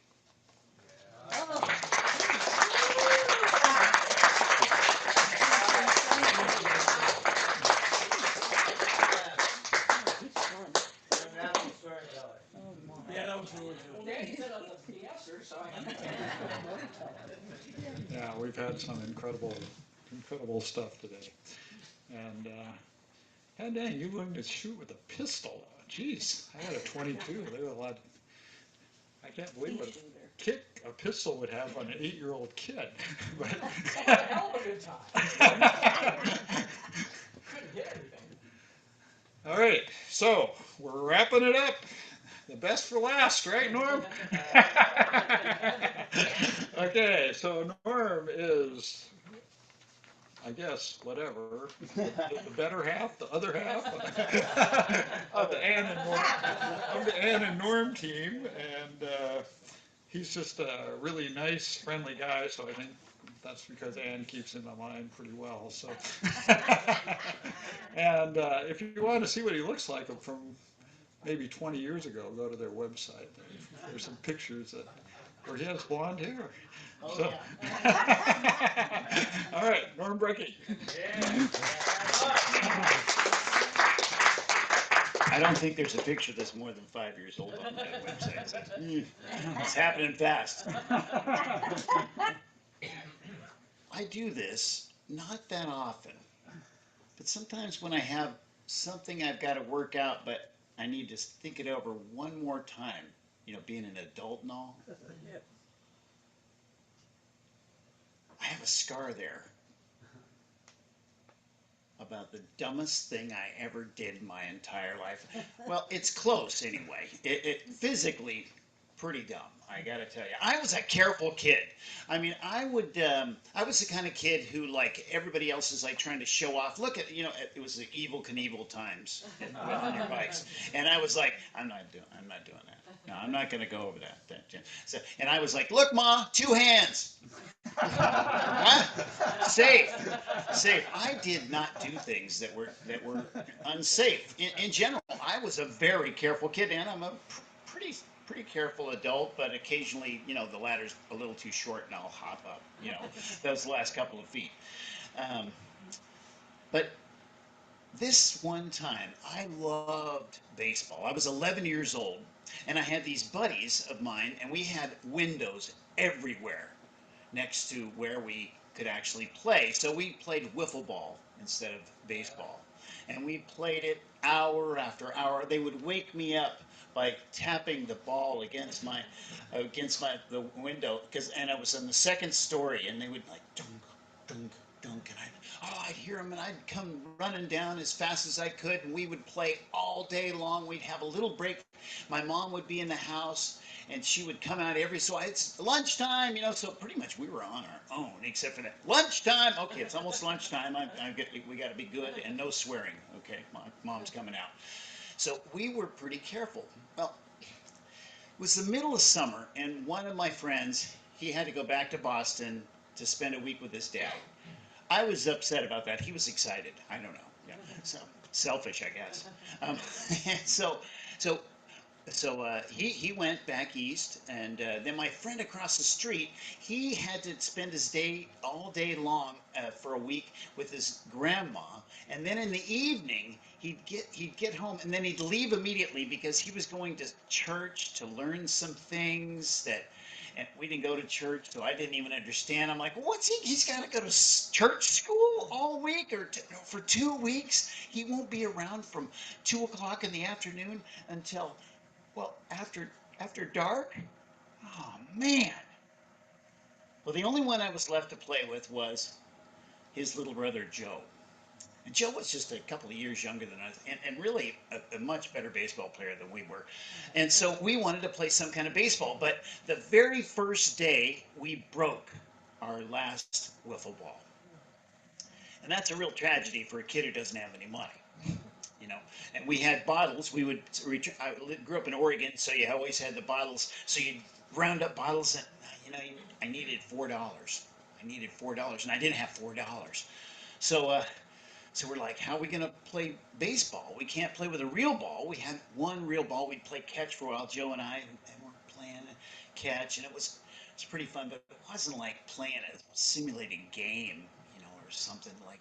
Yeah, we've had some incredible stuff today. And, dang, you learned to shoot with a pistol. Jeez, I had a 22. They were a lot. I can't believe what a kick a pistol would have on an 8-year-old kid. But Hell of a good time. Couldn't get anything. all right, so we're wrapping it up. The best for last, right, Norm? Okay, so Norm is, I guess, whatever, the better half, the other half of the Ann and Norm team, and he's just a really nice, friendly guy. So I think that's because Ann keeps him in line pretty well. So, and if you want to see what he looks like from maybe 20 years ago, go to their website. There's some pictures where he has blonde hair. So, all right, Norm Brecky. I don't think there's a picture that's more than 5 years old on that website. It's happening fast. I do this not that often, but sometimes when I have something I've got to work out, but I need to think it over one more time. You know, being an adult and all. I have a scar there about the dumbest thing I ever did in my entire life. Well, it's close anyway. It physically pretty dumb. I gotta tell you, I was a careful kid. I mean, I was the kind of kid who, like everybody else, is like trying to show off. Look at, you know, it was the evil Knievel times on your bikes, and I was like, I'm not doing that. No, I'm not gonna go over that. So, and I was like, look, Ma, 2 hands. Huh? Safe. I did not do things that were unsafe. In general, I was a very careful kid, and I'm a pretty careful adult. But occasionally, you know, the ladder's a little too short, and I'll hop up. You know, those last couple of feet. Um, but this one time, I loved baseball. I was 11 years old, and I had these buddies of mine, and we had windows everywhere next to where we could actually play. So we played wiffle ball instead of baseball. And we played it hour after hour. They would wake me up by tapping the ball against the window, and I was on the second story, and they would like dunk, dunk, dunk, and I'd hear them, and I'd come running down as fast as I could, and we would play all day long. We'd have a little break. My mom would be in the house, and she would come out every so it's lunchtime, you know. So pretty much we were on our own, except for that lunchtime. Okay, it's almost lunchtime. We got to be good and no swearing. Okay, mom's coming out. So we were pretty careful. Well, it was the middle of summer, and one of my friends, he had to go back to Boston to spend a week with his dad. I was upset about that. He was excited. I don't know. Yeah, so selfish, I guess. So so he went back east, and then my friend across the street, he had to spend his day all day long for a week with his grandma, and then in the evening he'd get home, and then he'd leave immediately because he was going to church to learn some things that. And we didn't go to church, so I didn't even understand. I'm like, what's he? He's got to go to church school all week, or for 2 weeks. He won't be around from 2 o'clock in the afternoon until after dark? Oh man. Well, the only one I was left to play with was his little brother Joe. And Joe was just a couple of years younger than us, and really a much better baseball player than we were. And so we wanted to play some kind of baseball. But the very first day, we broke our last wiffle ball. And that's a real tragedy for a kid who doesn't have any money. You know, and we had bottles. I grew up in Oregon, so you always had the bottles. So you'd round up bottles, and I needed $4. And I didn't have $4. So we're like, how are we gonna play baseball? We can't play with a real ball. We had one real ball. We'd play catch for a while, Joe and I, and we're playing catch, and it's pretty fun, but it wasn't like playing a simulated game, or something like,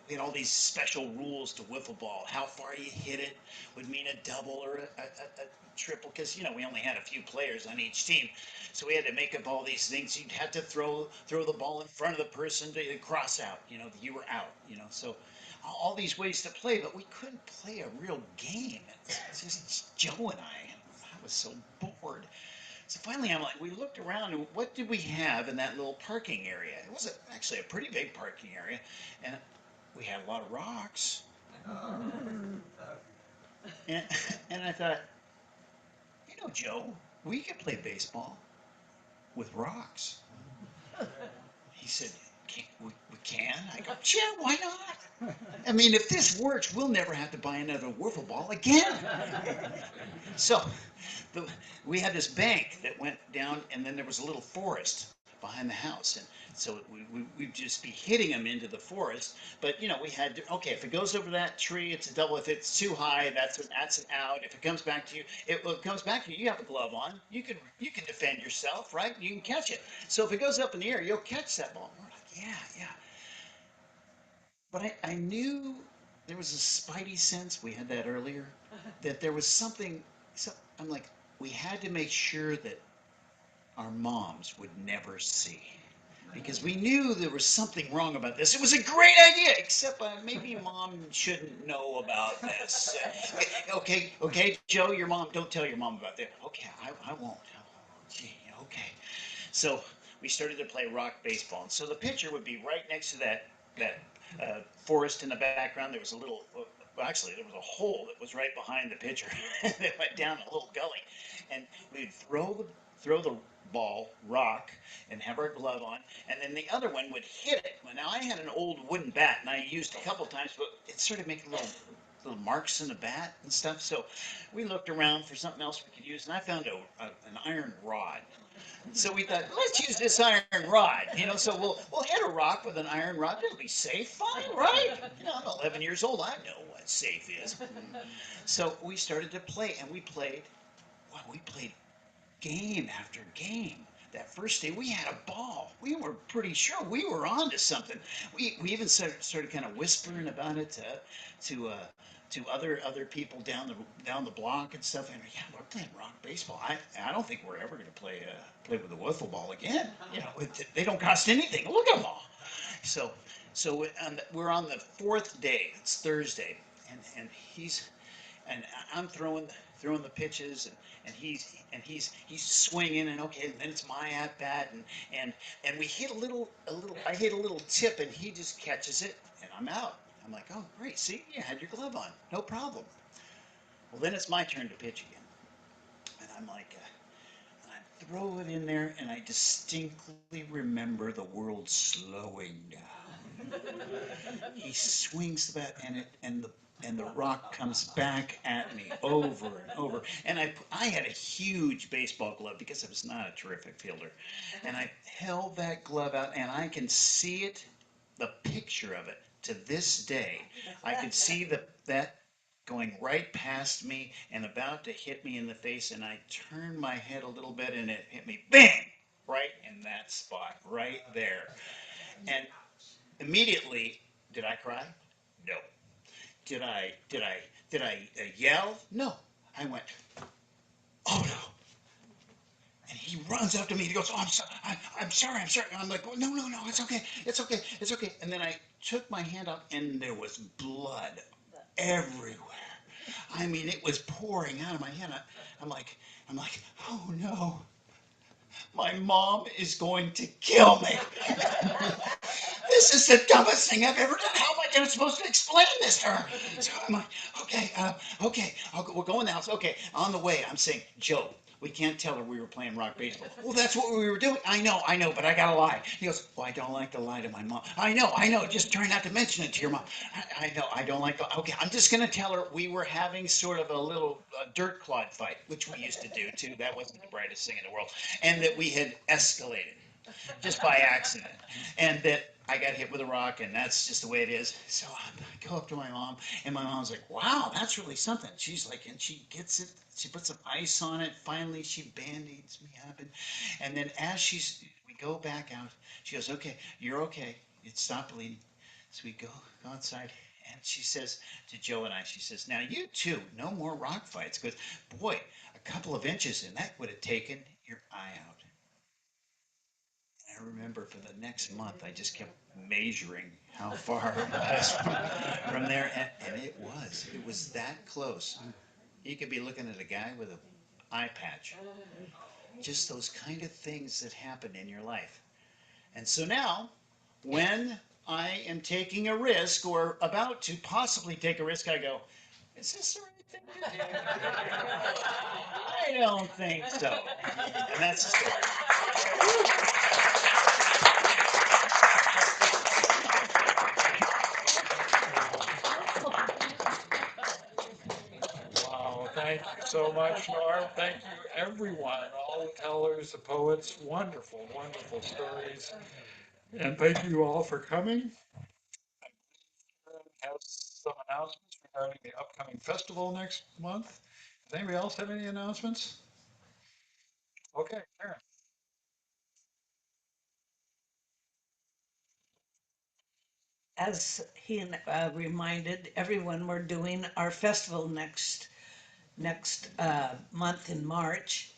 they had all these special rules to wiffle ball. How far you hit it would mean a double or a triple, because we only had a few players on each team, so we had to make up all these things. You'd have to throw the ball in front of the person to cross out, you were out, so all these ways to play, but we couldn't play a real game. It's just Joe and I was so bored. So finally, we looked around, and what did we have in that little parking area? It was actually a pretty big parking area, and we had a lot of rocks. And, and I thought, Joe, we could play baseball with rocks. He said, we can? I go, yeah, why not? I mean, if this works, we'll never have to buy another wiffle ball again. So we had this bank that went down, and then there was a little forest behind the house, and so we'd just be hitting them into the forest. But we had to, okay, if it goes over that tree, it's a double. If it's too high, that's an out. If it comes back to you, you have a glove on. You can defend yourself, right? You can catch it. So if it goes up in the air, you'll catch that ball. We're like, yeah. But I knew there was a spidey sense. We had that earlier, that there was something. So I'm like, we had to make sure that our moms would never see. because we knew there was something wrong about this. It was a great idea, except maybe mom shouldn't know about this. Okay, okay, Joe, your mom, don't tell your mom about that. Okay, I won't. Gee, okay. So we started to play rock baseball, and so the pitcher would be right next to that forest in the background. There was a little, well, actually, there was a hole that was right behind the pitcher that went down a little gully, and we'd throw the ball, rock, and have our glove on, and then the other one would hit it. Well, now I had an old wooden bat, and I used a couple times, but it started making little marks in the bat and stuff. So we looked around for something else we could use, and I found an iron rod. So we thought, let's use this iron rod. So we'll hit a rock with an iron rod. It'll be safe, fine, right? I'm 11 years old. I know what safe is. So we started to play, and we played. Well, we played game after game. That first day, we had a ball. We were pretty sure we were on to something. We even started kind of whispering about it to other people down the block and stuff. And yeah, we're playing rock baseball. I don't think we're ever going to play with a wiffle ball again. They don't cost anything. Look at them all. So we're on the fourth day. It's Thursday, and he's and I'm throwing the pitches, and he's swinging, and okay, and then it's my at bat, and we hit a little. I hit a little tip, and he just catches it, and I'm out. I'm like, oh great, see, you had your glove on, no problem. Well, then it's my turn to pitch again, and I'm like, and I throw it in there, and I distinctly remember the world slowing down. He swings the bat, and the rock comes back at me over and over. And I had a huge baseball glove because I was not a terrific fielder. And I held that glove out, and I can see it, the picture of it, to this day. I could see that going right past me and about to hit me in the face, and I turned my head a little bit, and it hit me, bang, right in that spot, right there. And immediately, did I cry? No. Did I yell? No. I went, oh no. And he runs up to me. He goes, oh, I'm sorry. I'm sorry. I'm sorry. And I'm like, oh, no, no, no. It's okay. It's okay. It's okay. And then I took my hand up, and there was blood everywhere. I mean, it was pouring out of my hand. I'm like, oh no. My mom is going to kill me. This is the dumbest thing I've ever done. How am I supposed to explain this to her? So I'm like, okay, okay, we'll go in the house. Okay, on the way, I'm saying, Joe, we can't tell her we were playing rock baseball. Well, that's what we were doing. I know, but I gotta lie. He goes, well, I don't like to lie to my mom. I know. Just try not to mention it to your mom. I know, I don't like to. Okay, I'm just gonna tell her we were having sort of a little dirt clod fight, which we used to do too. That wasn't the brightest thing in the world, and that we had escalated just by accident, and that I got hit with a rock, and that's just the way it is. So I go up to my mom, and my mom's like, "Wow, that's really something." She's like, and she gets it. She puts some ice on it. Finally, she band-aids me up, and then we go back out. She goes, "Okay, you're okay. It stopped bleeding." So we go outside, and she says to Joe and I, she says, "Now you two, no more rock fights, because boy, a couple of inches, and that would have taken your eye out." I remember for the next month, I just kept measuring how far it was from there, and it was that close. You could be looking at a guy with an eye patch. Just those kind of things that happen in your life. And so now, when I am taking a risk or about to possibly take a risk, I go, is this the right thing to do? I don't think so. And that's the story. Wow, thank you so much, Norm. Thank you, everyone, all the tellers, the poets. Wonderful, wonderful stories. And thank you all for coming. Have some announcements regarding the upcoming festival next month. Does anybody else have any announcements? Okay, Karen. As he reminded everyone, we're doing our festival next month in March,